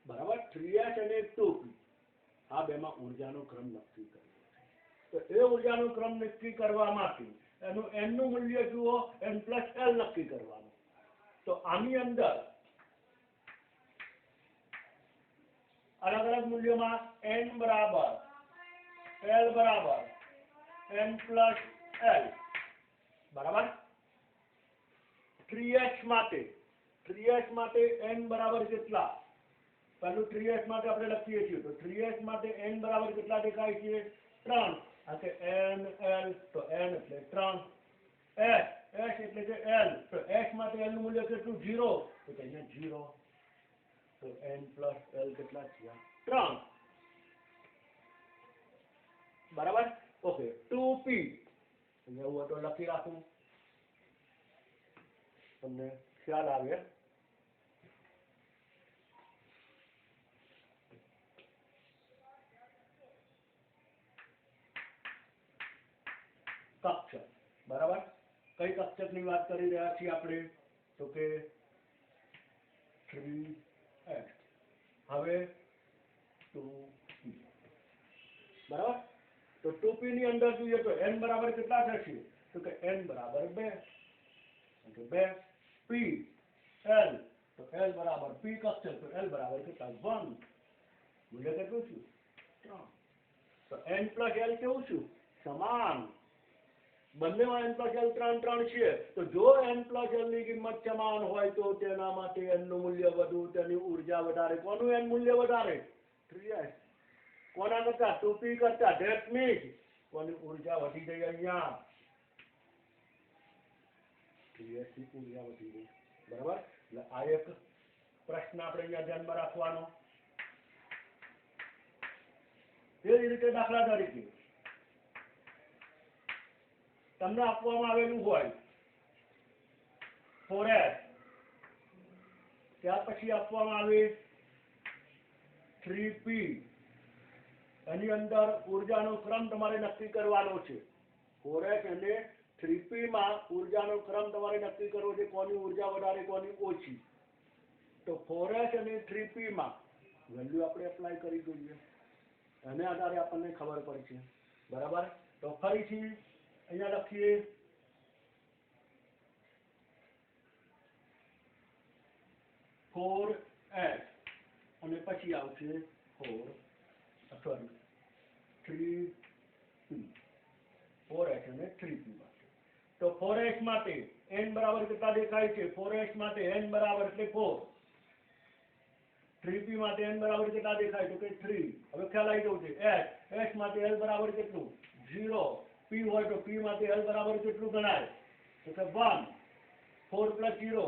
S1: બરાબર. 3s અને 2p આ બેમાં ઊર્જાનો ક્રમ નક્કી કરવો છે. તો એ ઊર્જાનો ક્રમ નક્કી કરવા માટે એનું n નું મૂલ્ય જુઓ, n પ્લસ l નક્કી કરવાનું. તો આની અંદર અલગ અલગ મૂલ્યોમાં n બરાબર l બરાબર n પ્લસ l બરાબર. 3s માટે n બરાબર કેટલા? પહેલું 3s માટે આપણે લખીએ છીએ તો 3s માટે n બરાબર કેટલા દેખાય છે 3. આ કે n l તો n એટલે 3. s એટલે કે l તો s માટે l નું મૂલ્ય કેટલું 0 તો અહીંયા 0. તો n પ્લસ l કેટલા થયા 3 બરાબર. ઓકે. 2p અહીંયા હું તો લખી રાખું તમને ખ્યાલ આવે. કક્ષક બરાબર. કઈ કક્ષકની વાત કરી રહ્યા છીએ આપણે? તો કે 3s હવે 2p બરાબર. તો 2p ની અંદર જોઈએ તો n બરાબર કેટલા થશે? તો કે n બરાબર 2 એટલે 2 p l તો l બરાબર p કક્ષક તો l બરાબર કેટલા 1 મૂલ્ય કેટલું છે 3. તો n પ્લસ l કેવું છે સમાન. બંનેમાં n પ્લસ l 3 3 છે. તો જો n પ્લસ l ની કિંમત સમાન હોય તો તેના માટે n નું મૂલ્ય વધુ તેની ઊર્જા વધારે. કોનું n મૂલ્ય વધારે 3s. કોના કરતા 2p કરતા. ધેટ મીન્સ કોની ઊર્જા વધી ગઈ અહીંયા 3s ની ઊર્જા વધી ગઈ બરાબર. એટલે આ એક પ્રશ્ન આપણે અહીંયા ધ્યાનમાં રાખવાનો. તે જ રીતે દાખલા તરીકે તમને આપવામાં આવેલું હોય 4s, ત્યાર પછી આપવામાં આવે 3p. એની અંદર ઊર્જાનો ક્રમ તમારે નક્કી કરવાનો છે. 4s અને 3p માં ઊર્જાનો ક્રમ તમારે નક્કી કરવો છે કોની ઊર્જા વધારે કોની ઓછી. તો 4s અને 3p માં વેલ્યુ આપણે એપ્લાય કરી જોઈએ. એને આધારે આપણને ખબર પડશે બરાબર. તો ફરીથી અહીંયા લખીએ 4s અને પછી આવશે 3p. 4s અને 3p માટે. તો 4s માટે n બરાબર કેટલા દેખાય છે? 4s માટે n બરાબર એટલે 4. 3p માટે n બરાબર કેટલા દેખાય તો કે 3. હવે ખ્યાલ આવી ગયો છે. s માટે l બરાબર કેટલું 0. p હોય તો p માટે l બરાબર કેટલું ગણાય? તો કે 1, 4 + 0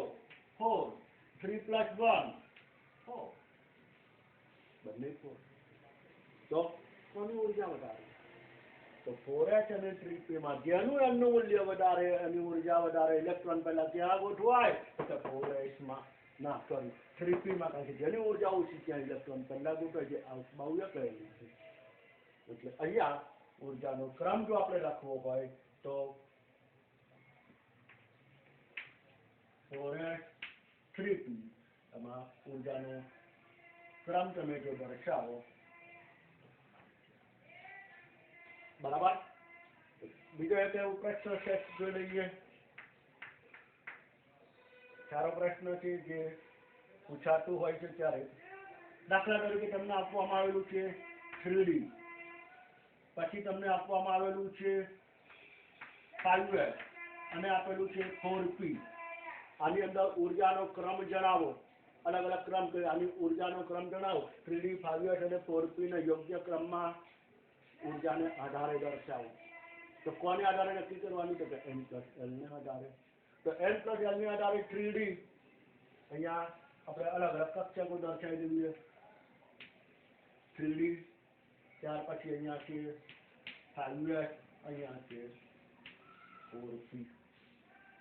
S1: 4, 3 + 1 4, બંને 4. તો કોની ઉર્જા વધારે? તો 4h અને 3p માં જેનું n નું મૂલ્ય વધારે એની ઉર્જા વધારે. ઇલેક્ટ્રોન પહેલા ત્યાં ગોઠવાય તો 4h માં ના સોરી 3p માં, કારણ કે જેની ઉર્જા ઓછી ત્યાં ઇલેક્ટ્રોન પહેલા ગોઠવાય છે. આ બાહ્ય કહેલું છે. એટલે અહીંયા ઉર્જાનો ક્રમ જો આપણે લખવો હોય તો 4h 3p, એમાં ઉર્જાનો ક્રમ તમે જો દર્શાવો બરાબર. બીજો એક એવું પ્રશ્ન સેટ જોઈ લઈએ. સારો પ્રશ્ન છે જે પૂછાતું હોય છે ત્યારે. દાખલા તરીકે તમને આપવામાં આવેલું છે 3D, પછી તમને આપવામાં આવેલું છે 5h અને આપેલું છે 4p. આની અંદર ઉર્જાનો ક્રમ જણાવો. અલગ અલગ ક્રમ કે આની ઉર્જાનો ક્રમ જણાવો. 3D, 5h અને 4p ને યોગ્ય ક્રમમાં ઉર્જાને આધારે દર્શાવો. તો કોને આધારે નક્કી કરવાનું? તો કે n + l ને આધારે. તો n + l ને આધારે 3D અહીંયા આપણે અલગ અલગ કક્ષકો દર્શાવી દઈએ. 3D, ત્યાર પછી અહીંયા છે 5h, અહીંયા છે 4p.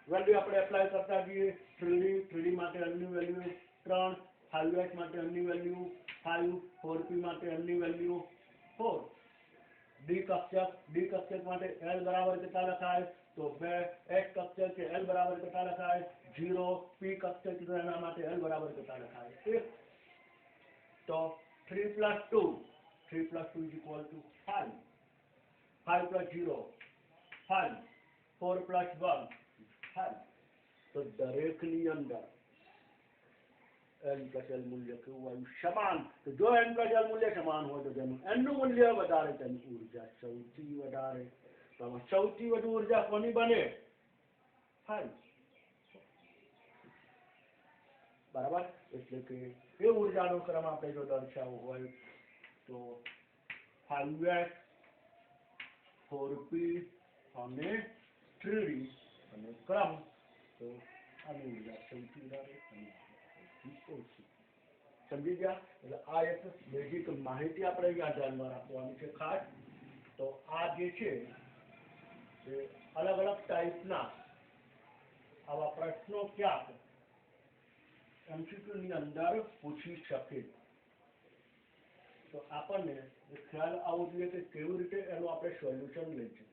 S1: વેલ્યુ આપણે એપ્લાય કરતા જઈએ. 3D માટે l ની વેલ્યુ 3, 5h માટે l ની વેલ્યુ 5, 4p માટે l ની વેલ્યુ 4. D કક્ષક માટે l બરાબર કેટલા લખાય? તો 2. H કક્ષક છે l બરાબર કેટલા લખાય? 0. P કક્ષક છે એના માટે l બરાબર કેટલા લખાય? 1. તો 3 + 2 = 5. 5 + 0 5, 4 + 1 5. તો દરેકની અંદર n + l મૂલ્ય કેવું આવ્યું? સમાન. તો જો n + l મૂલ્ય સમાન હોય તો જેનું n નું મૂલ્ય વધારે તેની ઉર્જા સૌથી વધારે. તો આમાં સૌથી વધુ ઉર્જા કોની બને? 5. બરાબર. એટલે કે એ ઉર્જાનો ક્રમ આપણે જો દર્શાવવો હોય તો 5h, 4p અને 3D અને ક્રમ તો આની ઉર્જા સૌથી વધારે અને ઓછી. સમજી ગયા? એટલે આ એક બેઝિક માહિતી આપણે અહીંયા ધ્યાનમાં રાખવાની છે ખાસ. તો આ જે છે એ અલગ અલગ ટાઈપના આવા પ્રશ્નો ક્યાંક MCQ ની અંદર પૂછી શકે. તો આપણને ખ્યાલ આવવો જોઈએ કે કેવી રીતે એનું આપણે સોલ્યુશન લઈ શકીએ.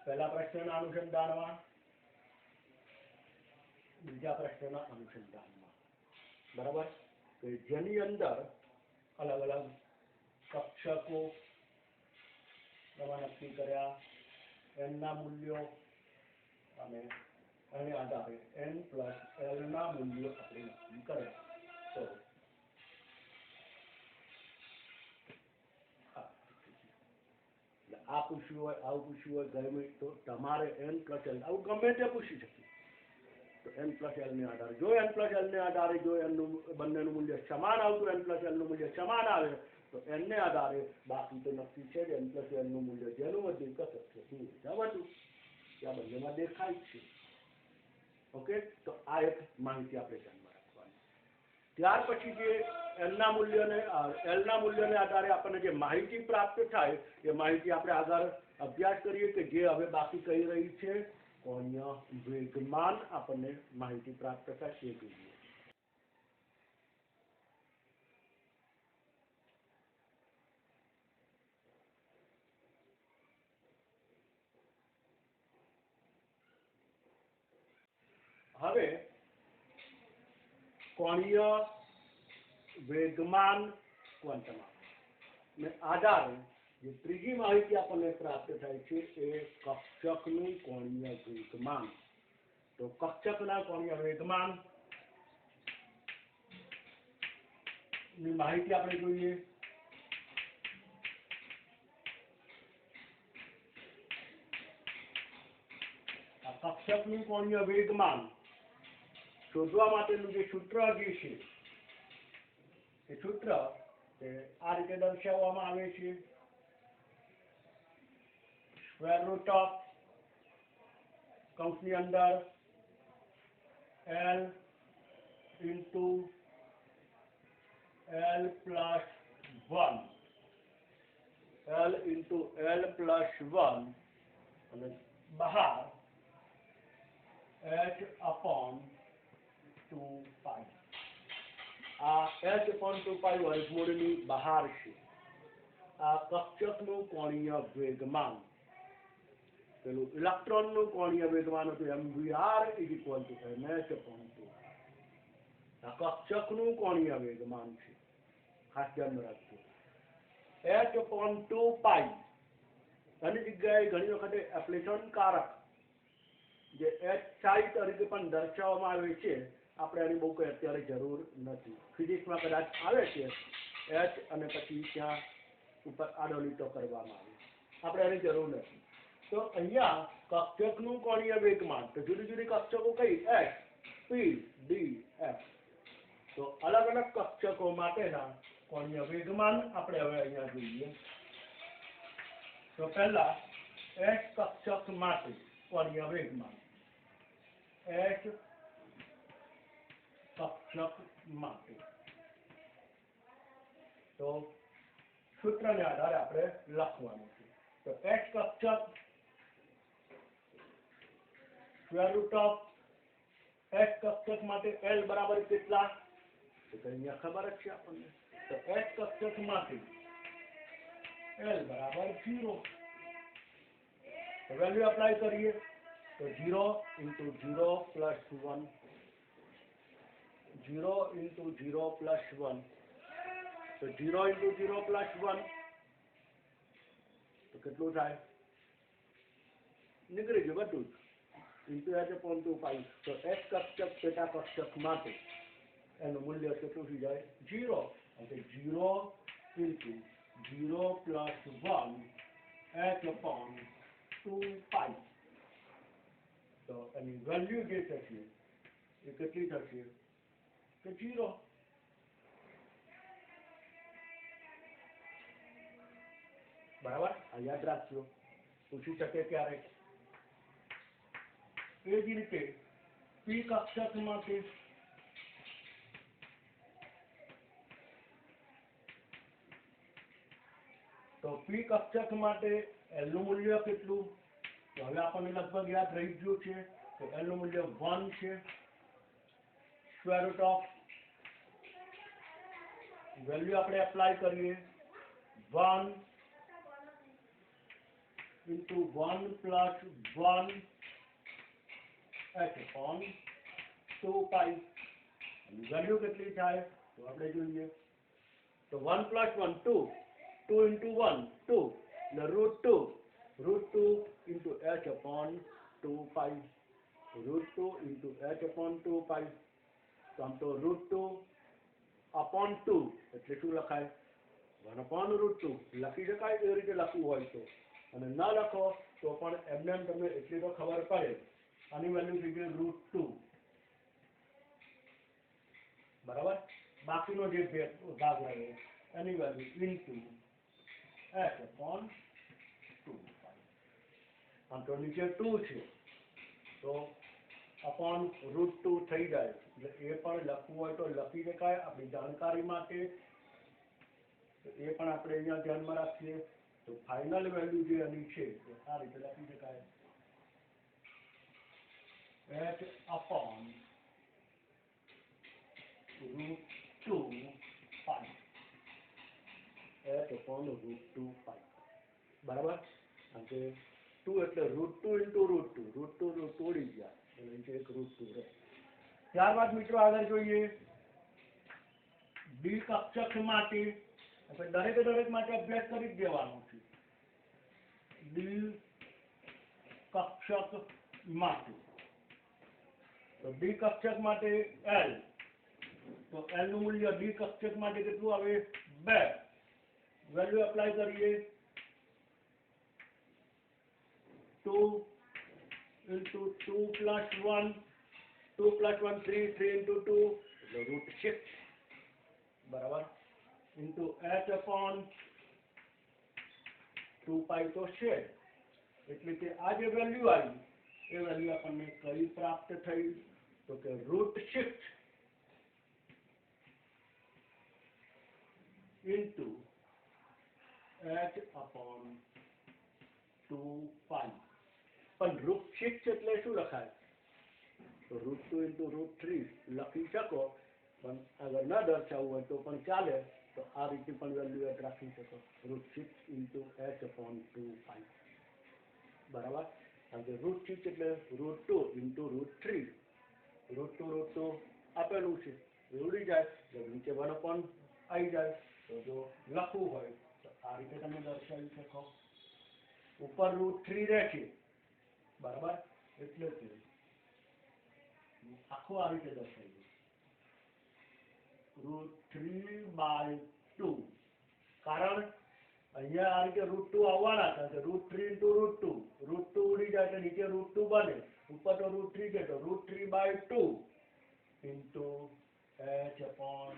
S1: પહેલા પ્રશ્નના અનુસંધાનમાં, બીજા પ્રશ્નના અનુસંધાનમાં. બરાબર. કે જેની અંદર અલગ અલગ કક્ષકો નક્કી કર્યા, n ના મૂલ્યો અને એને આધારે n + l ના મૂલ્યો આપણે નક્કી કર્યા. તો આ પૂછ્યું હોય, આવું પૂછ્યું હોય ગમે તો તમારે n + l આવું ગમે તે પૂછી શકીએ. તો n + l ને આધારે જો n + l ને આધારે જો n નું બંનેનું મૂલ્ય સમાન આવતું, n + l નું મૂલ્ય સમાન આવે તો n ને આધારે બાકી તો નક્કી છે જ n + l નું મૂલ્ય જેનું વધુ કસક છે વધુ ત્યાં બંનેમાં દેખાય છે. ઓકે. તો આ એક માહિતી આપણે ધ્યાનમાં રાખવાની. ત્યાર પછી જે l ના મૂલ્યને આધારે આપણને જે માહિતી પ્રાપ્ત થાય એ માહિતી આપણે આગળ અભ્યાસ કરીએ કે જે હવે બાકી કહી રહી છે કોણીય વેગમાન આપણને માહિતી પ્રાપ્ત થાય એ જોઈએ. હવે કોણીય વેગમાન ક્વોન્ટમ ને આધારે જે ત્રીજી માહિતી આપણને પ્રાપ્ત થાય છે એ કક્ષકનું કોણીય વેગમાન. તો કક્ષકના કોણીય વેગમાન ની માહિતી આપણે જોઈએ. આ કક્ષકનું કોણીય વેગમાન શોધવા માટેનું જે સૂત્ર જે છે એ સૂત્ર તે આ રીતે દર્શાવવામાં આવે છે સ્ક્વેર રૂટ ઓફ કૌંસની અંદર L into L plus 1 L into L plus 1 અને બહાર h upon 2 pi આ h upon 2 pi વર્ગમૂળની બહાર છે આ કક્ષકનું કોણીય વેગમાન પેલું ઇલેક્ટ્રોનનું કોણીય વેગમાન હતું mvr is equal to ms upon 2 આ કક્ષકનું કોણીય વેગમાન છે ખાસ ધ્યાન રાખજો h upon 2 pi આની જગ્યાએ ઘણી વખતે એપ્લેટોન કારક જે h psi તરીકે પણ દર્શાવવામાં આવે છે આપણે આની બહુ કંઈ અત્યારે જરૂર નથી ફિઝિક્સમાં કદાચ આવે છે h અને પછી ત્યાં ઉપર આડો લીટો કરવામાં આવે આપણે આની જરૂર નથી તો અહીંયા કક્ષકનું કોણીય વેગમાન તો જુદી જુદી કક્ષકો કઈ h p d f તો અલગ અલગ કક્ષકો માટેના કોણીય વેગમાન આપણે હવે અહીંયા જોઈએ તો પહેલા h કક્ષક માટે કોણીય વેગમાન h કક્ષક માટે તો સૂત્રને આધારે આપણે લખવાનું છે તો h કક્ષક સ્ક્વેર રૂટ ઓફ h કક્ષક માટે l બરાબર કેટલા તો અહીંયા ખબર જ છે આપણને તો h કક્ષક માટે l બરાબર 0 તો વેલ્યુ અપ્લાય કરીએ તો 0 into 0 plus 1 0 into 0 plus 1 તો 0 into 0 plus 1 તો કેટલું થાય નીકળી ગયું બધું જ into h upon 2 pi તો h કક્ષક પેટા કક્ષક માટે એનું મૂલ્ય કેટલું થઈ જાય 0 એટલે 0 into 0 plus 1 h upon 2 pi તો એની વેલ્યુ જે થશે એ કેટલી થશે કે 0 બરાબર આ યાદ રાખજો પૂછી શકે ક્યારે એ જ રીતે p કક્ષક માટે તો p કક્ષક માટે l નું મૂલ્ય કેટલું તો હવે આપણને લગભગ યાદ રહી ગયું છે કે l નું મૂલ્ય 1 છે સ્ક્વેર રૂટ ઓફ વેલ્યુ આપણે એપ્લાય કરીએ 1 into 1 plus 1 h upon 2 pi value કેટલી થાય તો આપણે જોઈએ તો 1 plus 1 2 2 into 1 2 the root 2 into h upon 2 pi root 2 into h upon 2 pi તો આમ તો root 2 upon 2 એટલે શું લખાય 1 upon root 2 લખી શકાય એ રીતે લખવું હોય તો અને ન લખો તો પણ એમને તમને એટલી તો ખબર પડે આની વેલ્યુ થઈ ગઈ √2 બરાબર બાકીનો જે ભાગ રહ્યો એની વેલ્યુ ઇન્ટુ h upon 2 આમ તો નીચે 2 છે તો upon √2 થઈ જાય એટલે એ પણ લખવું હોય તો લખી શકાય આપણી જાણકારી માટે તો એ પણ આપણે અહીંયા ધ્યાનમાં રાખીએ તો ફાઇનલ વેલ્યુ જે આની છે એ આ રીતે લખી શકાય h upon √2 pi h upon √2 pi બરાબર કારણ કે 2 એટલે √2 into √2 √2 તોડી ગયા એટલે નીચે એક √2 રહે ત્યારબાદ મિત્રો આગળ જોઈએ ડી કક્ષક માટે આપણે દરેક માટે અભ્યાસ કરી જ દેવાનો છે ડી કક્ષક માટે તો ડી કક્ષક માટે l તો l નું મૂલ્ય ડી કક્ષક માટે કેટલું આવે 2 વેલ્યુ એપ્લાય કરીએ 2 into 2 plus 1 2 plus 1 3 3 into 2 એટલે √6 બરાબર into h upon 2 પાઈ તો છે એટલે કે આ જે વેલ્યુ આવી એ વેલ્યુ આપણને કઈ પ્રાપ્ત થઈ તો કે √6 into h upon 2 પાઈ પણ √6 એટલે શું લખાય તો √2 into √3 લખી શકો પણ અગર ન દર્શાવવું હોય તો પણ ચાલે તો આ રીતે પણ વેલ્યુ યાદ રાખી શકો √6 into h upon 2 પાઈ બરાબર કારણ કે √6 એટલે √2 into √3 √2 આપેલું છે એ ઉડી જાય જો નીચે 1 upon આવી જાય તો જો લખવું હોય તો આ રીતે તમે દર્શાવી શકો ઉપર √3 રહે છે બરાબર એટલે કે આખો આ રીતે દર્શાવ્યું √3/2 કારણ અહીંયા આ રીતે √2 આવવાના હતા કે √3 into √2 √2 ઉડી જાય તો નીચે √2 બને ઉપર તો √3 છે તો √3/2 into h upon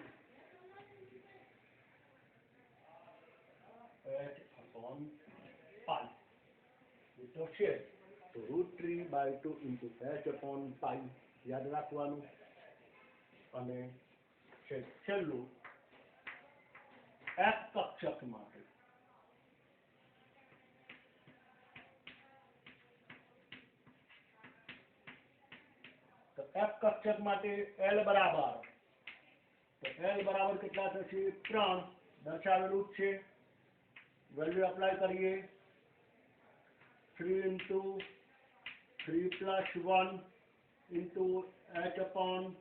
S1: 5 એ તો છે તો √3/2 into h upon 5 યાદ રાખવાનું અને છેલ્લું f કક્ષક માટે તો f કક્ષક માટે l બરાબર તો l બરાબર કેટલા થશે 3 દર્શાવેલું છે વેલ્યુ એપ્લાય કરીએ 3 into 3 plus 1 into h upon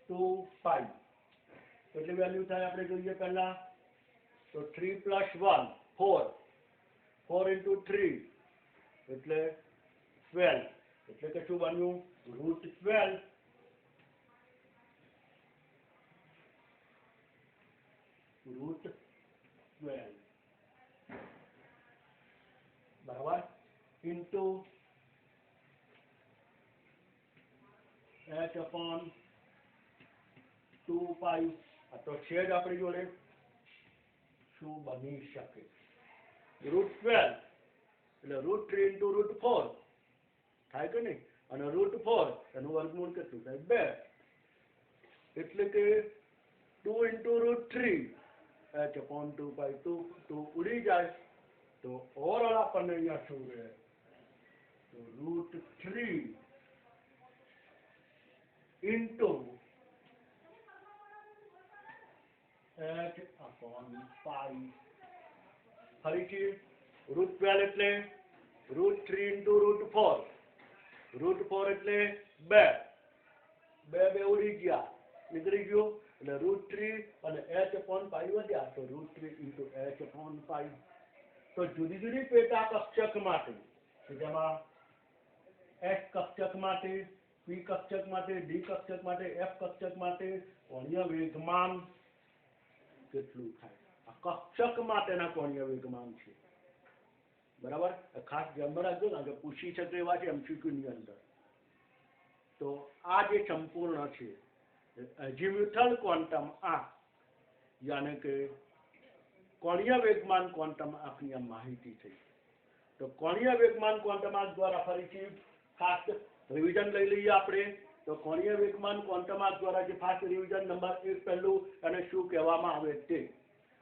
S1: 2 pi એટલે વેલ્યુ થાય આપણે જોઈએ પહેલા તો 3 plus 1 4 4 into 3 એટલે 12 એટલે કે શું બન્યું √12 બરાબર into h upon 2 pi આ તો છે જ આપણી જોડે શું બની શકે √12 એટલે √3 into √4 થાય કે નહીં અને √4 એનું વર્ગમૂળ કેટલું થાય 2 એટલે કે 2 into √3 h upon 2 pi 2 ઉડી જાય તો ઓવરઓલ આપણને અહીંયા શું રહે તો √3 into h upon pi ફરીથી √12 એટલે √3 into √4 √4 એટલે 2 ઉડી ગયા નીકળી ગયું એટલે √3 અને h upon pi વધ્યા તો √3 into h upon pi તો જુદી જુદી પેટા કક્ષક માટે જેમાં s કક્ષક માટે p કક્ષક માટે d કક્ષક માટે f કક્ષક માટે કોણીય વેગમાન કેટલું થાય આ કક્ષક માટેના કોણીય વેગમાન છે બરાબર ખાસ ધ્યાન રાખજો ને કે પૂછી શકે એવા છે MCQ ની અંદર તો આ જે સંપૂર્ણ છે એઝિમ્યુથલ ક્વોન્ટમ આંક યાને કે કોણીય વેગમાન ક્વોન્ટમ આંકની આ માહિતી થઈ તો કોણીય વેગમાન ક્વોન્ટમ આંક દ્વારા ફરીથી ખાસ રિવિઝન લઈ લઈએ આપણે તો કોણીય વેગમાન ક્વોન્ટમ આંક દ્વારા જે ફાસ્ટ રિવિઝન નંબર 1 પહેલું અને શું કહેવામાં આવે તે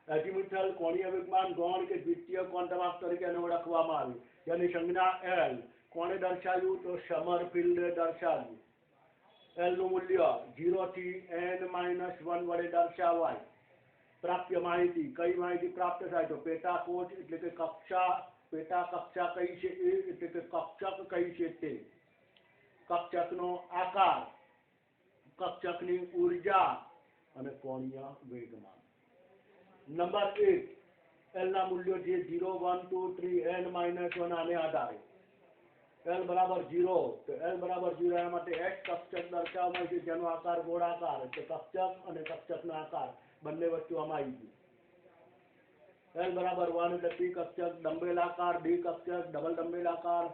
S1: એઝિમ્યુથલ કોણીય વેગમાન ગૌણ કે દ્વિતીય ક્વોન્ટમ આંક તરીકે એને ઓળખવામાં આવે જેની સંજ્ઞા L કોણે દર્શાવ્યું તો સમરફિલ્ડે દર્શાવ્યું L નું મૂલ્ય 0 થી n-1 વડે દર્શાવાય પ્રાપ્ય માહિતી કઈ માહિતી પ્રાપ્ત થાય તો પેટા કોષ એટલે કે કક્ષા પેટા કક્ષા કઈ છે એ એટલે કે કક્ષક કઈ છે તે કક્ષકનો આકાર કક્ષકની ઊર્જા અને કોણીય વેગમાન નંબર 1 L ના મૂલ્યો જે 0 1 2 3 n-1 આને આધારે L બરાબર 0 તો L બરાબર 0 એના માટે H કક્ષક દર્શાવવામાં આવે છે જેનો આકાર ગોળાકાર એટલે કક્ષક અને કક્ષકનો આકાર બંને વસ્તુમાં આવી ગયું L બરાબર 1 એટલે P કક્ષક ડંબેલાકાર D કક્ષક ડબલ ડંબેલાકાર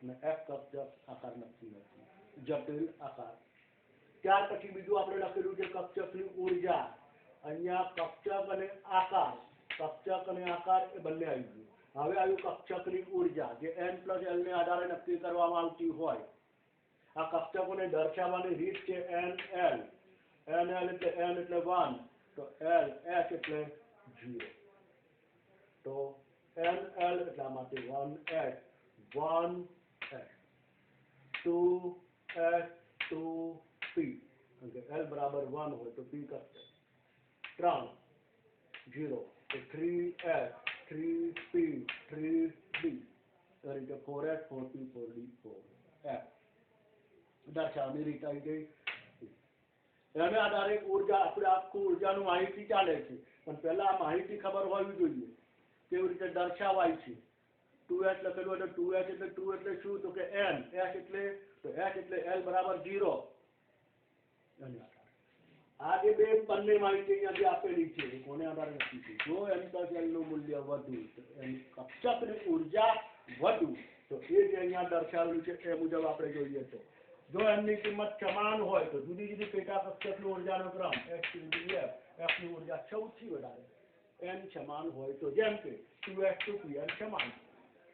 S1: અને F કક્ષક આકાર નક્કી નથી જટિલ આકાર ત્યાર પછી બીજું આપણે લખેલું છે કક્ષકની ઊર્જા અહીંયા કક્ષક અને આકાર એ બંને આવી ગયું. હવે આવ્યું કક્ષકની ઉર્જા જે n+l ને આધારે નક્કી કરવામાં આવતી હોય. આ કક્ષકોને દર્શાવવાની રીત છે nl. nl એટલે n એટલે 1, તો l h એટલે 0. તો nl એટલા માટે 1h 1h 2h 2p. l બરાબર 1 હોય તો p કરશે 3 0 તો 3h 3p 3d. આ રીતે 4h 4p 4d 4f. દર્શાવવાની રીત આવી ગઈ. એને આધારે ઉર્જા આપણે આખું ઉર્જાનું માહિતી ચાલે છે, પણ પહેલા આ માહિતી ખબર હોવી જોઈએ કેવી રીતે દર્શાવાય છે. 2h લખેલું એટલે 2h એટલે 2 એટલે શું તો કે n, h એટલે તો h એટલે l બરાબર 0. આ જે બે બંને માહિતી અહીંયા જે આપેલી છે એ કોને આધારે નક્કી છે? જો n+l નું મૂલ્ય વધુ તો કક્ષકની ઉર્જા વધુ, તો એ જે અહીંયા દર્શાવેલું છે એ મુજબ આપણે જોઈએ તો જો n ની કિંમત સમાન હોય તો જુદી જુદી પેટા કક્ષકની ઉર્જાનો ક્રમ x f ની ઉર્જા સૌથી વધારે. n સમાન હોય તો જેમ કે 2h 2p n સમાન,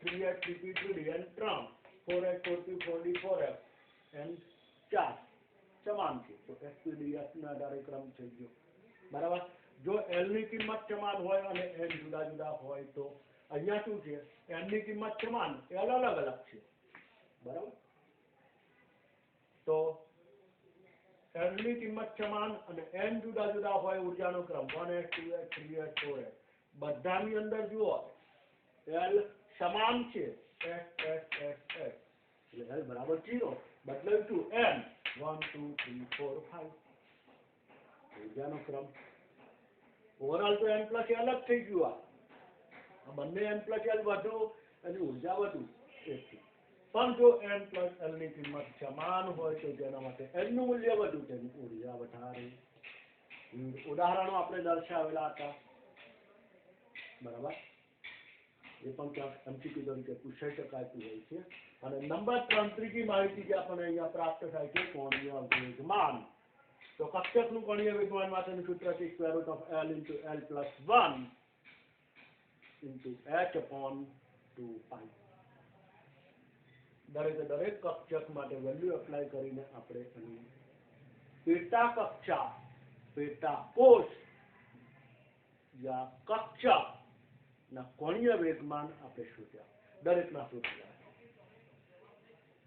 S1: 3h 3p 3d n 3, 4h 4p 4d 4f n 4 સમાન છે. તો fpd f ના આધારે ક્રમ થઈ ગયો. બરાબર. જો l ની કિંમત સમાન હોય અને n જુદા જુદા હોય તો અહીંયા શું છે? n ની કિંમત સમાન, l અલગ અલગ છે. બરાબર. તો l ની કિંમત સમાન અને n જુદા જુદા હોય ઉર્જાનો ક્રમ 1h 2h 3h 4h. બધાની અંદર જુઓ l સમાન છે h એટલે l બરાબર 0. બદલાયું શું? n 1 2 3 4 5 ઉર્જાનો ક્રમ. ઓવરઓલ તો n+l જ થઈ ગયું. આ બંને n+l વધુ એની ઉર્જા વધુ. પણ જો n+l ની કિંમત સમાન હોય તો તેના માટે n નું મૂલ્ય વધુ, તેની ઉર્જા વધારે. ઉદાહરણો આપણે દર્શાવેલા હતા. બરાબર. એ પણ ક્યાંક MCQ તરીકે પૂછાઈ શકાતું હોય છે. અને નંબર 3 ત્રીજી માહિતી જે આપણને અહીંયા પ્રાપ્ત થાય છે કોણીય વેગમાન. તો કક્ષકનું કોણીય વેગમાન માટેનું સૂત્ર છે √l × l + 1 × h/2π. દરેક કક્ષક માટે વેલ્યુ એપ્લાય કરીને આપણે એની પેટા કક્ષા, પેટા કોષ યા કક્ષક ના કોણીય વેગમાન આપણે શોધ્યા. દરેકના શોધ્યા.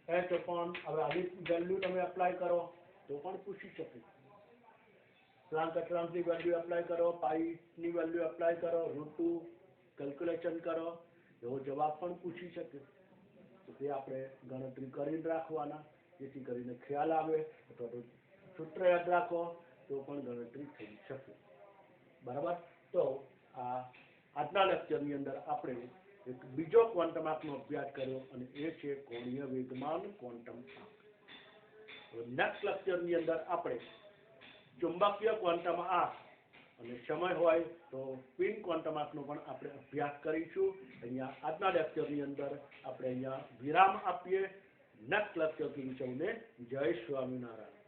S1: હવે આની વેલ્યુ તમે એપ્લાય કરો તો પણ પૂછી શકે. પ્લાન્કની વેલ્યુ એપ્લાય કરો, પાઈ ની વેલ્યુ એપ્લાય કરો, √2 કેલ્ક્યુલેશન કરો, એવો જવાબ પણ પૂછી શકે. તો તે આપણે ગણતરી કરીને રાખવાના, જેથી કરીને ખ્યાલ આવે. અથવા તો સૂત્ર યાદ રાખો તો પણ ગણતરી થઈ શકે. બરાબર. તો આજના લેક્ચરની અંદર આપણે એક બીજો ક્વોન્ટમ આંકનો અભ્યાસ કર્યો અને એ છે કોણીય વેગમાન ક્વોન્ટમ આંક. નેક્સ્ટ લેક્ચરની અંદર આપણે ચુંબકીય ક્વોન્ટમ આંક અને સમય હોય તો સ્પિન ક્વોન્ટમ આંકનો પણ આપણે અભ્યાસ કરીશું. અહીંયા આજના લેક્ચરની અંદર આપણે અહીંયા વિરામ આપીએ. નેક્સ્ટ લેક્ચર સુધી સૌને જય સ્વામિનારાયણ.